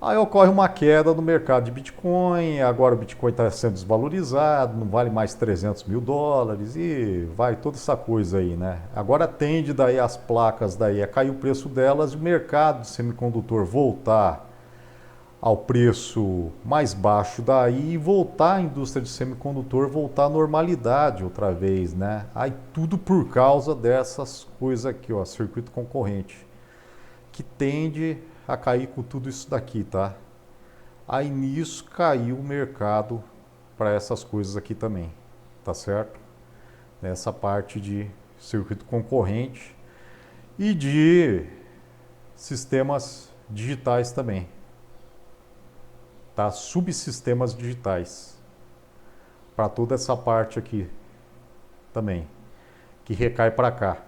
Aí ocorre uma queda no mercado de Bitcoin, agora o Bitcoin está sendo desvalorizado, não vale mais 300 mil dólares e vai toda essa coisa aí, né? Agora tende daí as placas daí a cair o preço delas e o mercado de semicondutor voltar ao preço mais baixo daí e voltar a indústria de semicondutor, voltar à normalidade outra vez, né? Aí tudo por causa dessas coisas aqui, ó, circuito concorrente, que tende a cair com tudo isso daqui, tá? Aí nisso caiu o mercado para essas coisas aqui também, tá certo? Nessa parte de circuito concorrente e de sistemas digitais também, tá? Subsistemas digitais para toda essa parte aqui também, que recai para cá.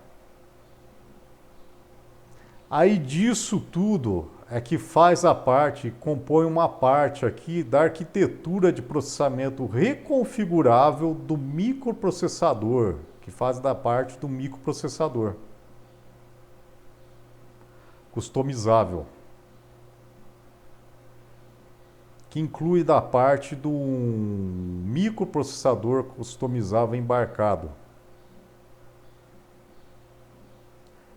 Aí disso tudo é que faz a parte, compõe uma parte aqui da arquitetura de processamento reconfigurável do microprocessador, que faz da parte do microprocessador. Customizável. Que inclui da parte do microprocessador customizável embarcado.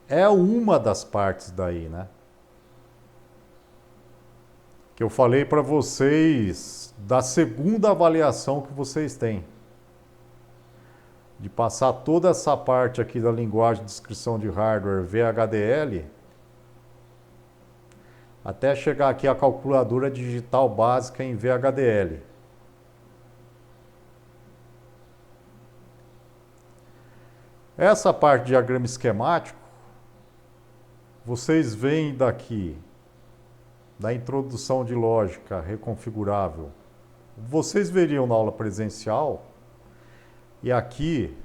É uma das partes daí, né? Que eu falei para vocês da segunda avaliação que vocês têm. de passar toda essa parte aqui da linguagem de descrição de hardware VHDL até chegar aqui a calculadora digital básica em VHDL. Essa parte de diagrama esquemático, vocês veem daqui, da introdução de lógica reconfigurável. Vocês veriam na aula presencial, e aqui,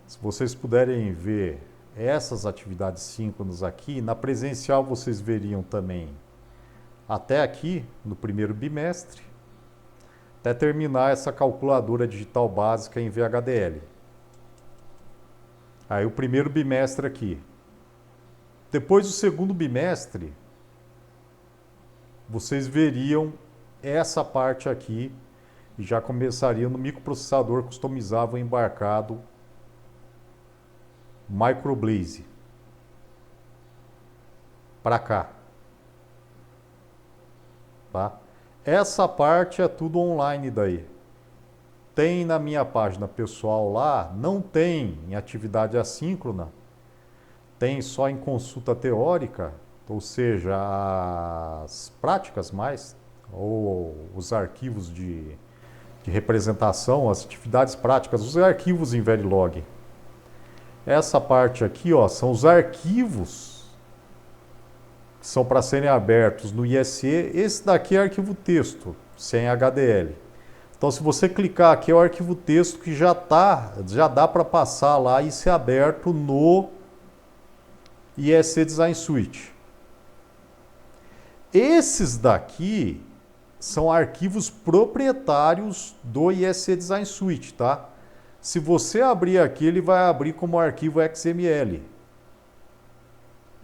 se vocês puderem ver essas atividades síncronas aqui, na presencial vocês veriam também até aqui, no primeiro bimestre, até terminar essa calculadora digital básica em VHDL. Aí o primeiro bimestre aqui. Depois do segundo bimestre, vocês veriam essa parte aqui e já começaria no microprocessador customizável embarcado Microblaze. Para cá. Tá? Essa parte é tudo online daí. Tem na minha página pessoal lá, não tem em atividade assíncrona, tem só em consulta teórica, ou seja, as práticas mais, ou os arquivos de representação, as atividades práticas, os arquivos em Verilog. Essa parte aqui, ó, são os arquivos que são para serem abertos no ISE. Esse daqui é arquivo texto, sem HDL. Então, se você clicar aqui, é o arquivo texto que já dá para passar lá e ser aberto no ISE Design Suite. Esses daqui são arquivos proprietários do ISE Design Suite, tá? Se você abrir aqui, ele vai abrir como arquivo XML.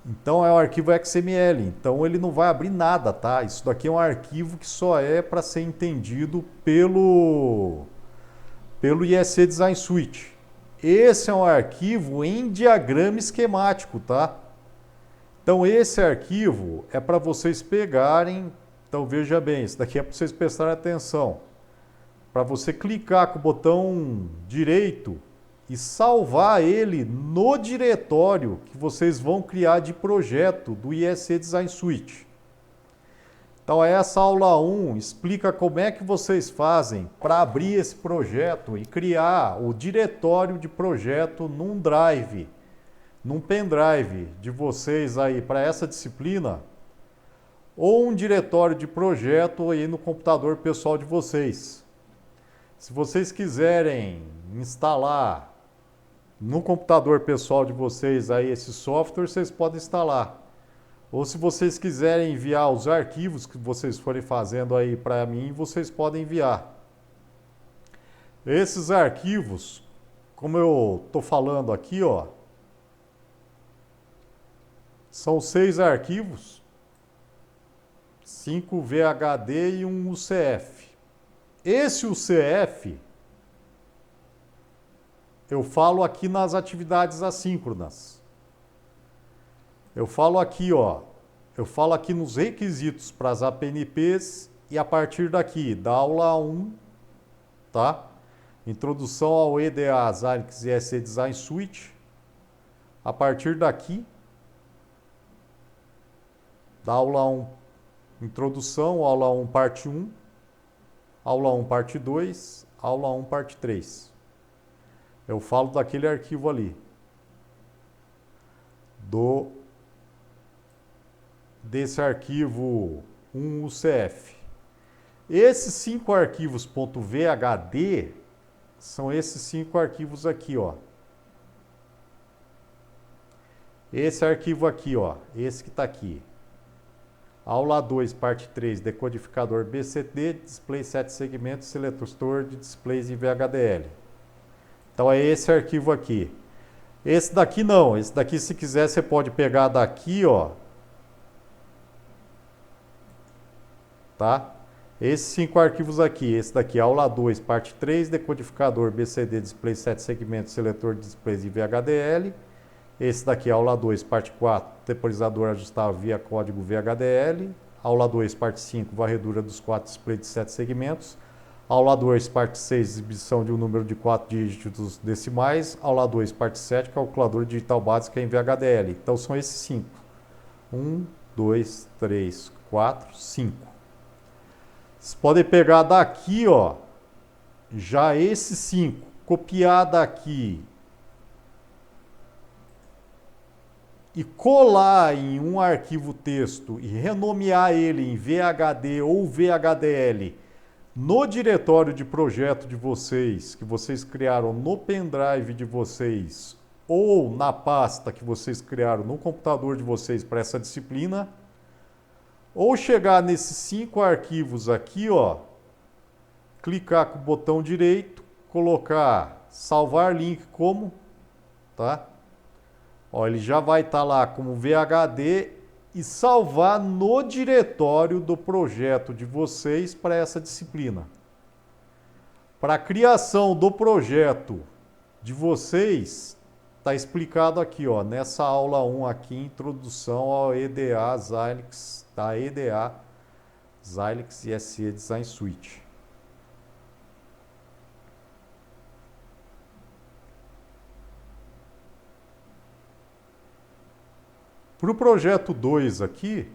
Então é um arquivo XML, então ele não vai abrir nada, tá? Isso daqui é um arquivo que só é para ser entendido pelo ISE Design Suite. Esse é um arquivo em diagrama esquemático, tá? Então esse arquivo é para vocês pegarem, então veja bem, isso daqui é para vocês prestarem atenção. Para você clicar com o botão direito e salvar ele no diretório que vocês vão criar de projeto do ISE Design Suite. Então essa aula 1 explica como é que vocês fazem para abrir esse projeto e criar o diretório de projeto num drive, num pendrive de vocês aí para essa disciplina, ou um diretório de projeto aí no computador pessoal de vocês. Se vocês quiserem instalar no computador pessoal de vocês aí esse software, vocês podem instalar. Ou se vocês quiserem enviar os arquivos que vocês forem fazendo aí para mim, vocês podem enviar. Esses arquivos, como eu estou falando aqui, ó, são 6 arquivos, 5 VHD e um UCF. Esse UCF eu falo aqui nas atividades assíncronas. Eu falo aqui, ó, eu falo aqui nos requisitos para as APNPs e a partir daqui, da aula 1, tá? Introdução ao EDA, Xilinx e ISE Design Suite. A partir daqui, da aula 1, introdução, aula 1, parte 1, aula 1, parte 2, aula 1, parte 3. Eu falo daquele arquivo ali. Desse arquivo 1 UCF. Esses 5 arquivos .vhd são esses 5 arquivos aqui, ó. Esse arquivo aqui, ó, esse que está aqui. Aula 2, parte 3, decodificador BCD, display 7 segmentos, seletor de displays em VHDL. Então é esse arquivo aqui. Esse daqui não, esse daqui se quiser você pode pegar daqui, ó. Tá? Esses 5 arquivos aqui, esse daqui, aula 2, parte 3, decodificador BCD, display 7 segmentos, seletor de displays em VHDL. Esse daqui, aula 2, parte 4, temporizador ajustável via código VHDL. Aula 2, parte 5, varredura dos 4 displays de 7 segmentos. Aula 2, parte 6, exibição de um número de 4 dígitos decimais. Aula 2, parte 7, calculadora digital básica em VHDL. Então são esses 5. 1, 2, 3, 4, 5. Vocês podem pegar daqui, ó, já esses 5, copiar daqui e colar em um arquivo texto e renomear ele em VHD ou VHDL no diretório de projeto de vocês, que vocês criaram no pendrive de vocês ou na pasta que vocês criaram no computador de vocês para essa disciplina, ou chegar nesses 5 arquivos aqui, ó, clicar com o botão direito, colocar salvar link como, tá? Ó, ele já vai estar lá como VHD e salvar no diretório do projeto de vocês para essa disciplina. Para a criação do projeto de vocês, está explicado aqui, ó, nessa aula 1 aqui, introdução ao EDA Xilinx, da EDA Xilinx ISE Design Suite. Para o projeto 2 aqui,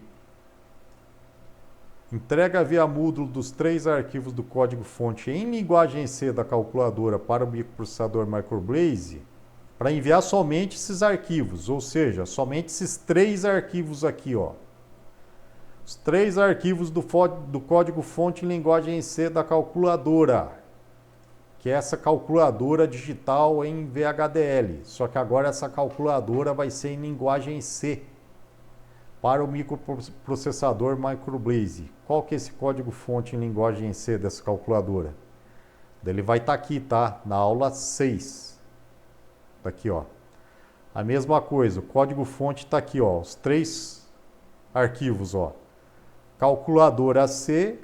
entrega via módulo dos 3 arquivos do código-fonte em linguagem C da calculadora para o microprocessador Microblaze, para enviar somente esses arquivos, ou seja, somente esses 3 arquivos aqui, ó. Os 3 arquivos do código-fonte em linguagem C da calculadora, que é essa calculadora digital em VHDL, só que agora essa calculadora vai ser em linguagem C para o microprocessador Microblaze. Qual que é esse código-fonte em linguagem C dessa calculadora? Ele vai estar aqui, tá? Na aula 6. Tá aqui, ó. A mesma coisa, o código-fonte está aqui, ó. Os 3 arquivos, ó. Calculadora C,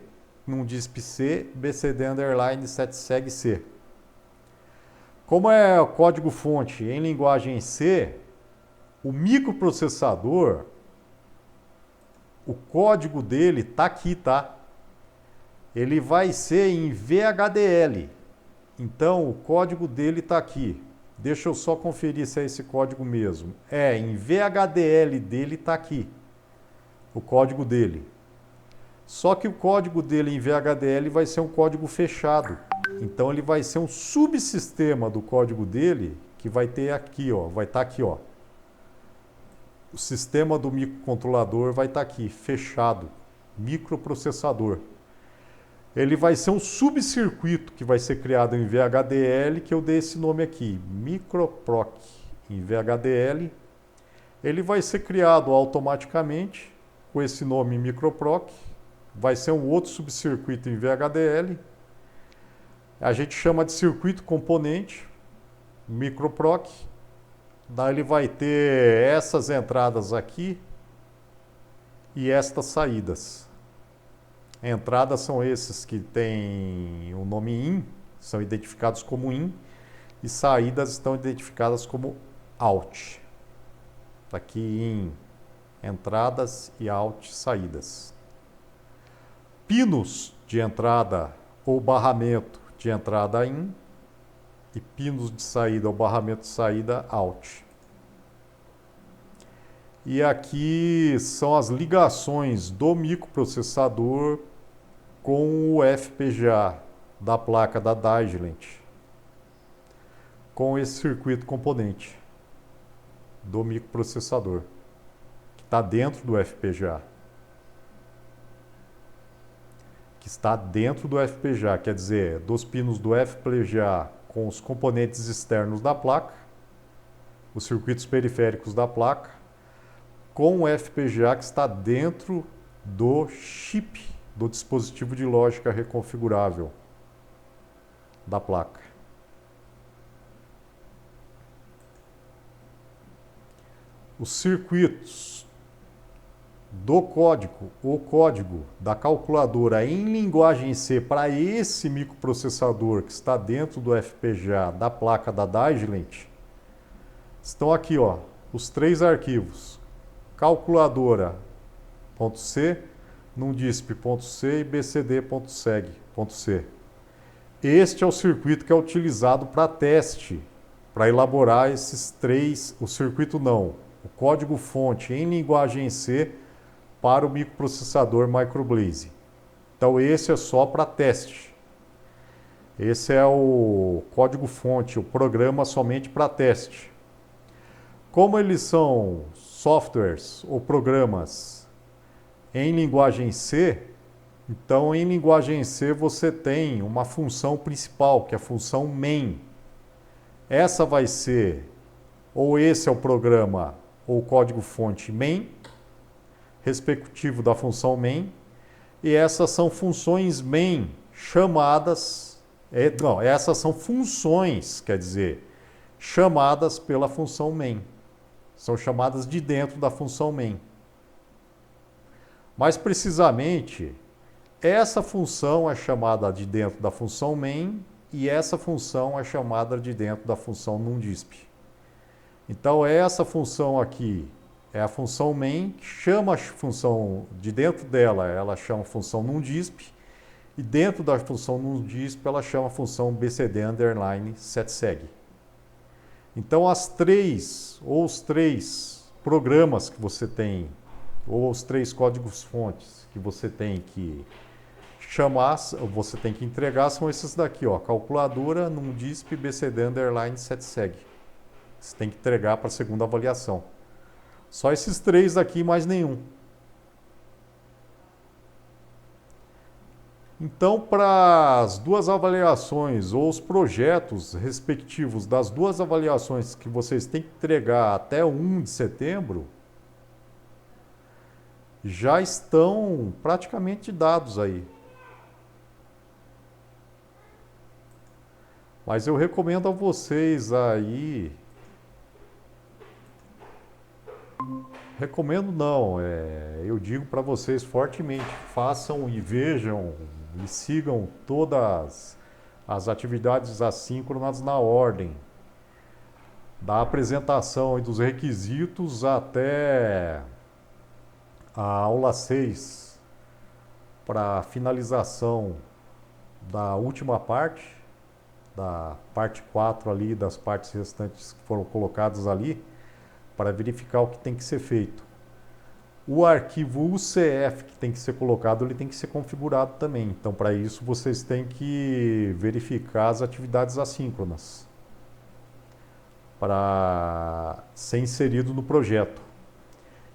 num DISP C, BCD underline 7seg C. Como é o código-fonte em linguagem C, o microprocessador, o código dele tá aqui, tá? Ele vai ser em VHDL. Então, o código dele tá aqui. Deixa eu só conferir se é esse código mesmo. É, em VHDL dele tá aqui. O código dele. Só que o código dele em VHDL vai ser um código fechado. Então, ele vai ser um subsistema do código dele que vai ter aqui, ó. Vai estar aqui, ó. O sistema do microcontrolador vai estar aqui, fechado, microprocessador. Ele vai ser um subcircuito que vai ser criado em VHDL, que eu dei esse nome aqui, microproc em VHDL. Ele vai ser criado automaticamente com esse nome microproc. Vai ser um outro subcircuito em VHDL. A gente chama de circuito componente, microproc. Daí ele vai ter essas entradas aqui e estas saídas. Entradas são esses que têm o nome IN, são identificados como IN, e saídas estão identificadas como OUT. Está aqui IN, entradas, e OUT, saídas. Pinos de entrada ou barramento de entrada IN, e pinos de saída ou barramento de saída OUT. E aqui são as ligações do microprocessador com o FPGA da placa da Digilent, com esse circuito componente do microprocessador, que está dentro do FPGA. Que está dentro do FPGA, quer dizer, dos pinos do FPGA com os componentes externos da placa, os circuitos periféricos da placa, com o FPGA que está dentro do chip, do dispositivo de lógica reconfigurável da placa. Os circuitos do código, o código da calculadora em linguagem C para esse microprocessador que está dentro do FPGA da placa da Digilent, estão aqui, ó, os 3 arquivos. Calculadora.c, num DISP.c e bcd.seg.c. este é o circuito que é utilizado para teste, para elaborar esses três, o circuito não, o código-fonte em linguagem C para o microprocessador Microblaze. Então esse é só para teste. Esse é o código-fonte, o programa somente para teste. Como eles são softwares ou programas em linguagem C, então em linguagem C você tem uma função principal, que é a função main. Essa vai ser, ou esse é o programa ou código-fonte main, respectivo da função main, e essas são funções main chamadas, essas são funções, quer dizer, chamadas pela função main. São chamadas de dentro da função main. Mais precisamente, essa função é chamada de dentro da função main e essa função é chamada de dentro da função numDisp. Então essa função aqui é a função main, que chama a função de dentro dela, ela chama a função numDisp, e dentro da função numDisp ela chama a função bcd_setseg. Então as três, ou os três programas que você tem, ou os três códigos-fontes que você tem que chamar, você tem que entregar, são esses daqui, ó, calculadora, numDisp, bcd_setseg. Você tem que entregar para a segunda avaliação. Só esses três aqui, mais nenhum. Então, para as duas avaliações ou os projetos respectivos das duas avaliações que vocês têm que entregar até 1 de setembro, já estão praticamente dados aí. Mas eu recomendo a vocês aí... Recomendo não, eu digo para vocês fortemente, façam e vejam e sigam todas as atividades assíncronas na ordem, da apresentação e dos requisitos até a aula 6, para a finalização da última parte, da parte 4 ali, das partes restantes que foram colocadas ali, para verificar o que tem que ser feito. O arquivo UCF que tem que ser colocado, ele tem que ser configurado também. Então, para isso, vocês têm que verificar as atividades assíncronas para ser inserido no projeto.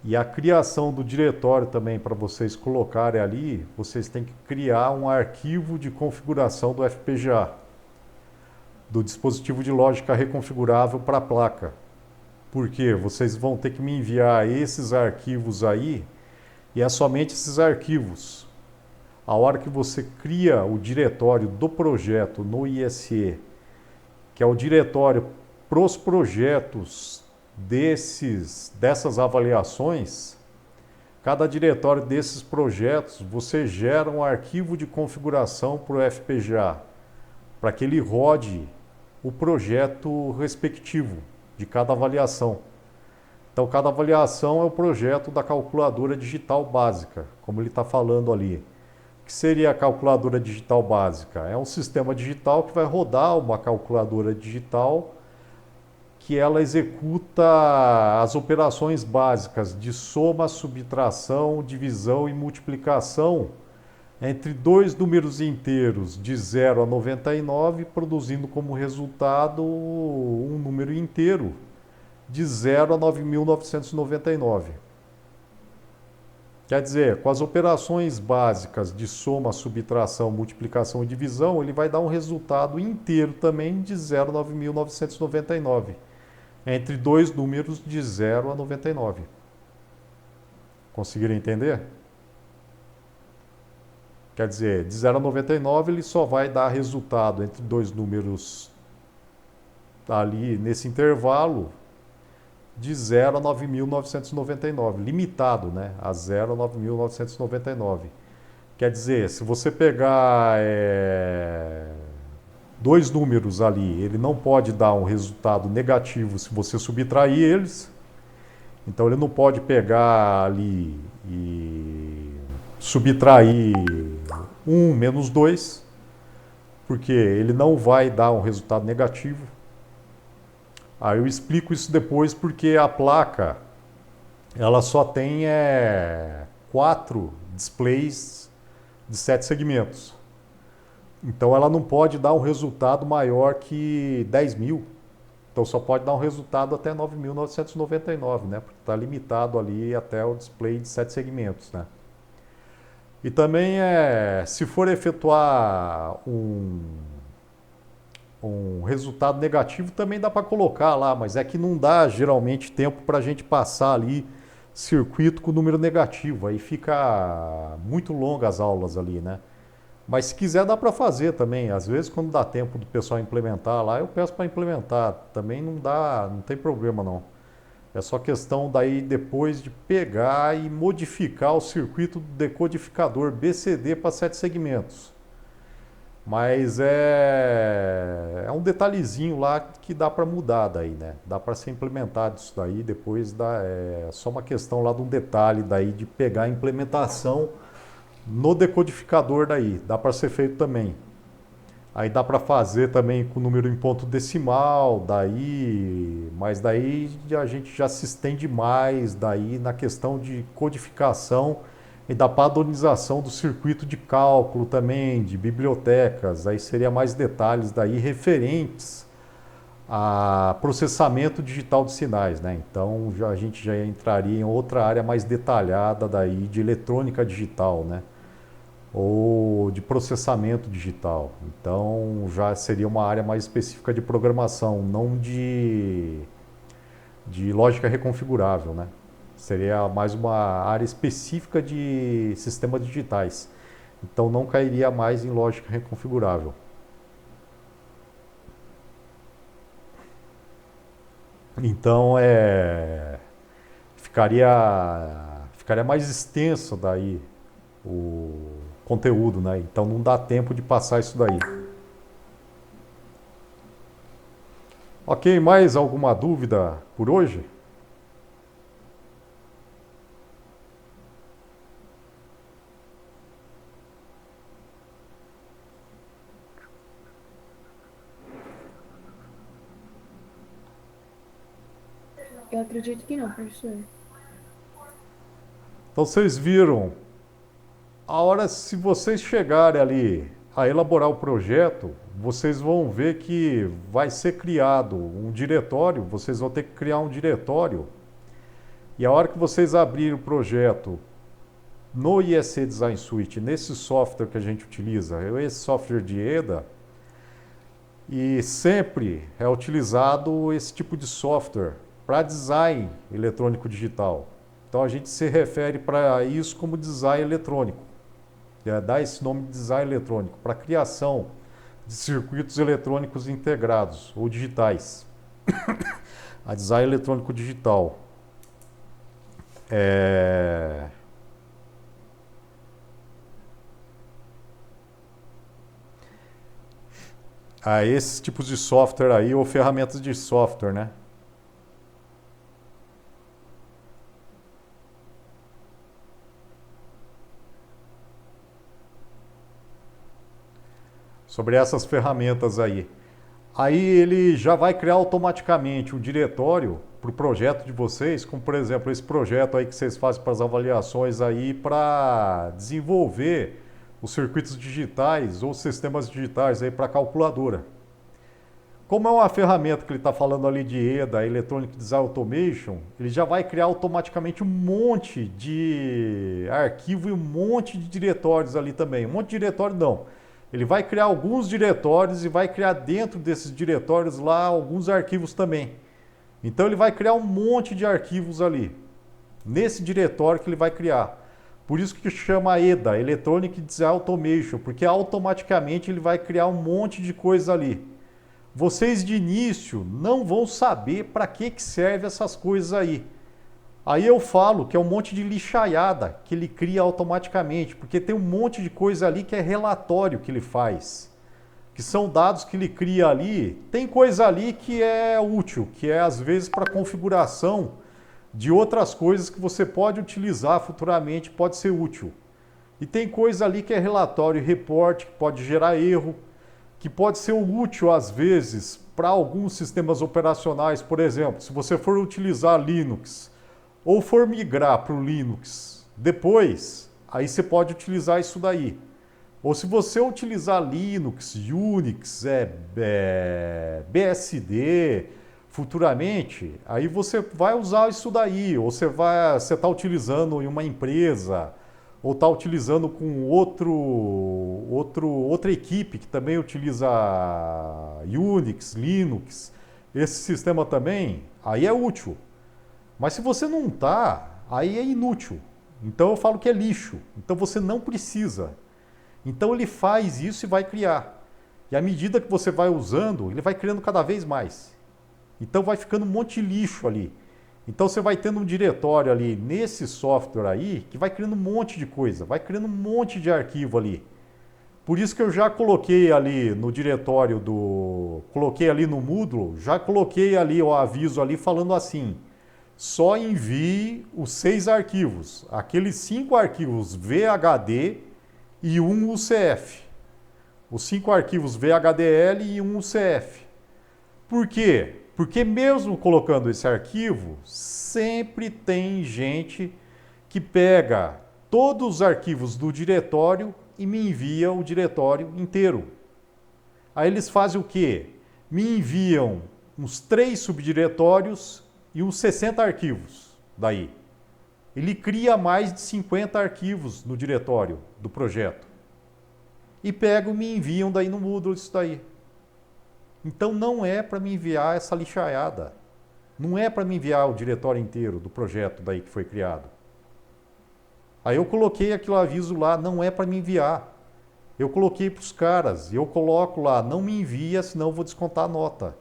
E a criação do diretório também, para vocês colocarem ali, vocês têm que criar um arquivo de configuração do FPGA, do dispositivo de lógica reconfigurável para a placa. Porque vocês vão ter que me enviar esses arquivos aí, e é somente esses arquivos. A hora que você cria o diretório do projeto no ISE, que é o diretório para os projetos dessas avaliações, cada diretório desses projetos, você gera um arquivo de configuração para o FPGA, para que ele rode o projeto respectivo de cada avaliação. Então, cada avaliação é o projeto da calculadora digital básica, como ele está falando ali. O que seria a calculadora digital básica? É um sistema digital que vai rodar uma calculadora digital que ela executa as operações básicas de soma, subtração, divisão e multiplicação entre dois números inteiros de 0 a 99, produzindo como resultado um número inteiro de 0 a 9.999. Quer dizer, com as operações básicas de soma, subtração, multiplicação e divisão, ele vai dar um resultado inteiro também de 0 a 9.999, entre dois números de 0 a 99. Conseguiram entender? Quer dizer, de 0 a 99 ele só vai dar resultado entre dois números ali nesse intervalo de 0 a 9.999, limitado, né, a 0 a 9.999. Quer dizer, se você pegar dois números ali, ele não pode dar um resultado negativo se você subtrair eles. Então ele não pode pegar ali e subtrair 1 menos 2, porque ele não vai dar um resultado negativo. Aí eu explico isso depois porque a placa ela só tem 4 displays de 7 segmentos. Então ela não pode dar um resultado maior que 10.000. Então só pode dar um resultado até 9.999, né? Porque está limitado ali até o display de 7 segmentos, né? E também se for efetuar um resultado negativo, também dá para colocar lá, mas é que não dá geralmente tempo para a gente passar ali circuito com número negativo, aí fica muito longas as aulas ali, né? Mas se quiser dá para fazer também, às vezes quando dá tempo do pessoal implementar lá, eu peço para implementar, também não dá, não tem problema não. É só questão daí depois de pegar e modificar o circuito do decodificador BCD para 7 segmentos. Mas é um detalhezinho lá que dá para mudar daí, né? Dá para ser implementado isso daí, depois é só uma questão lá de um detalhe daí de pegar a implementação no decodificador daí, dá para ser feito também. Aí dá para fazer também com número em ponto decimal, daí, mas daí a gente já se estende mais daí na questão de codificação e da padronização do circuito de cálculo também, de bibliotecas, aí seria mais detalhes daí referentes a processamento digital de sinais, né? Então a gente já entraria em outra área mais detalhada daí de eletrônica digital, né? Ou de processamento digital. Então já seria uma área mais específica de programação, não de lógica reconfigurável, né? Seria mais uma área específica de sistemas digitais. Então não cairia mais em lógica reconfigurável. Então ficaria mais extenso daí o conteúdo, né? Então não dá tempo de passar isso daí. Ok, mais alguma dúvida por hoje? Eu acredito que não, professor. Então vocês viram, a hora se vocês chegarem ali a elaborar o projeto, vocês vão ver que vai ser criado um diretório, vocês vão ter que criar um diretório, e a hora que vocês abrirem o projeto no IEC Design Suite, nesse software que a gente utiliza, esse software de EDA, e sempre é utilizado esse tipo de software para design eletrônico digital. Então a gente se refere para isso como design eletrônico. Dá esse nome de design eletrônico para a criação de circuitos eletrônicos integrados ou digitais. A design eletrônico digital. A esses tipos de software aí ou ferramentas de software, né? Sobre essas ferramentas aí. Aí ele já vai criar automaticamente um diretório para o projeto de vocês, como por exemplo esse projeto aí que vocês fazem para as avaliações aí para desenvolver os circuitos digitais ou sistemas digitais aí para a calculadora. Como é uma ferramenta que ele está falando ali de EDA, Electronic Design Automation, ele já vai criar automaticamente um monte de arquivo e um monte de diretórios ali também. Um monte de diretório não. Ele vai criar alguns diretórios e vai criar dentro desses diretórios lá alguns arquivos também. Então ele vai criar um monte de arquivos ali, nesse diretório que ele vai criar. Por isso que chama EDA, Electronic Design Automation, porque automaticamente ele vai criar um monte de coisa ali. Vocês de início não vão saber para que serve essas coisas aí. Aí eu falo que é um monte de lixaiada que ele cria automaticamente, porque tem um monte de coisa ali que é relatório que ele faz, que são dados que ele cria ali. Tem coisa ali que é útil, que é às vezes para configuração de outras coisas que você pode utilizar futuramente, pode ser útil. E tem coisa ali que é relatório e reporte, que pode gerar erro. que pode ser útil às vezes para alguns sistemas operacionais. Por exemplo, se você for utilizar Linux ou for migrar para o Linux depois, aí você pode utilizar isso daí. Ou se você utilizar Linux, Unix, BSD futuramente, aí você vai usar isso daí. Ou você está utilizando em uma empresa, ou está utilizando com outra equipe que também utiliza Unix, Linux, esse sistema também, aí é útil. Mas se você não está, aí é inútil. Então eu falo que é lixo. Então você não precisa. Então ele faz isso e vai criar. E à medida que você vai usando, ele vai criando cada vez mais. Então vai ficando um monte de lixo ali. Então você vai tendo um diretório ali nesse software aí que vai criando um monte de coisa, vai criando um monte de arquivo ali. Por isso que eu já coloquei ali no diretório coloquei ali no Moodle, já coloquei ali o aviso ali falando assim: só envie os 6 arquivos, aqueles 5 arquivos VHD e um UCF. Os 5 arquivos VHDL e um UCF. Por quê? Porque mesmo colocando esse arquivo, sempre tem gente que pega todos os arquivos do diretório e me envia o diretório inteiro. Aí eles fazem o quê? Me enviam uns 3 subdiretórios e uns 60 arquivos daí. Ele cria mais de 50 arquivos no diretório do projeto. E pegam e me enviam daí no Moodle isso daí. Então não é para me enviar essa lixaiada. Não é para me enviar o diretório inteiro do projeto daí que foi criado. Aí eu coloquei aquele aviso lá, não é para me enviar. Eu coloquei para os caras, eu coloco lá, não me envia, senão eu vou descontar a nota.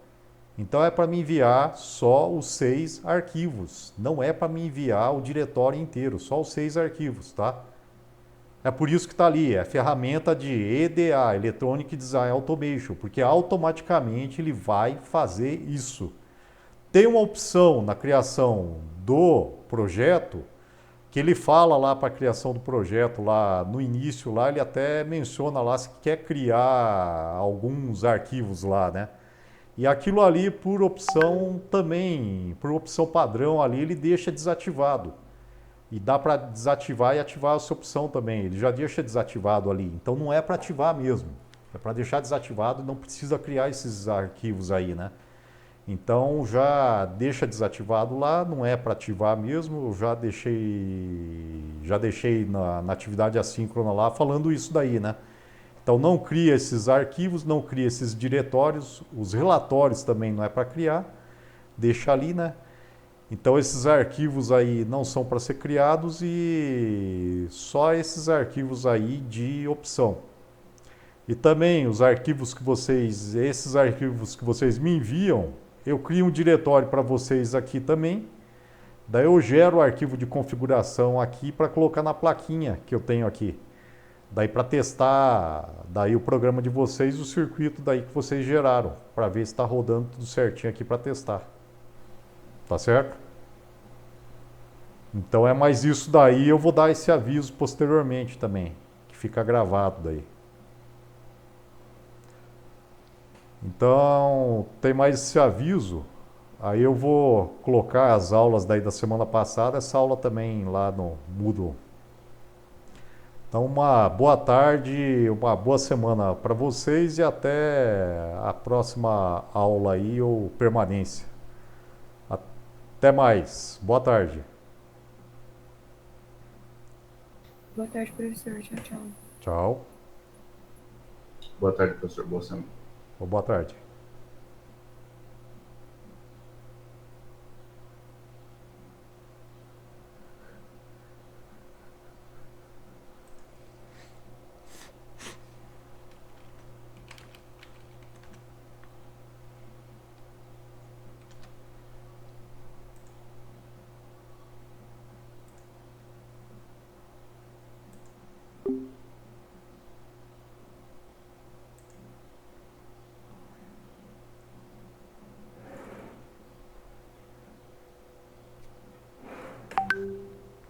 Então é para me enviar só os 6 arquivos. Não é para me enviar o diretório inteiro, só os 6 arquivos, tá? É por isso que está ali, é a ferramenta de EDA, Electronic Design Automation, porque automaticamente ele vai fazer isso. Tem uma opção na criação do projeto, que ele fala lá para a criação do projeto, lá no início, lá ele até menciona lá se quer criar alguns arquivos lá, né? E aquilo ali, por opção também, por opção padrão ali, ele deixa desativado. E dá para desativar e ativar essa opção também. Ele já deixa desativado ali. Então não é para ativar mesmo. É para deixar desativado e não precisa criar esses arquivos aí, né? Então já deixa desativado lá, não é para ativar mesmo. Eu já deixei na atividade assíncrona lá falando isso daí, né? Então não cria esses arquivos, não cria esses diretórios. Os relatórios também não é para criar. Deixa ali, né? Então esses arquivos aí não são para ser criados e só esses arquivos aí de opção. E também os arquivos esses arquivos que vocês me enviam, eu crio um diretório para vocês aqui também. Daí eu gero o arquivo de configuração aqui para colocar na plaquinha que eu tenho aqui. Daí para testar daí o programa de vocês, o circuito daí que vocês geraram, para ver se está rodando tudo certinho aqui para testar. Tá certo? Então é mais isso daí, eu vou dar esse aviso posteriormente também, que fica gravado daí. Então, tem mais esse aviso, aí eu vou colocar as aulas daí da semana passada, essa aula também lá no Moodle. Então, uma boa tarde, uma boa semana para vocês e até a próxima aula aí ou permanência. Até mais. Boa tarde. Boa tarde, professor. Tchau, tchau. Tchau. Boa tarde, professor. Boa semana. Boa tarde.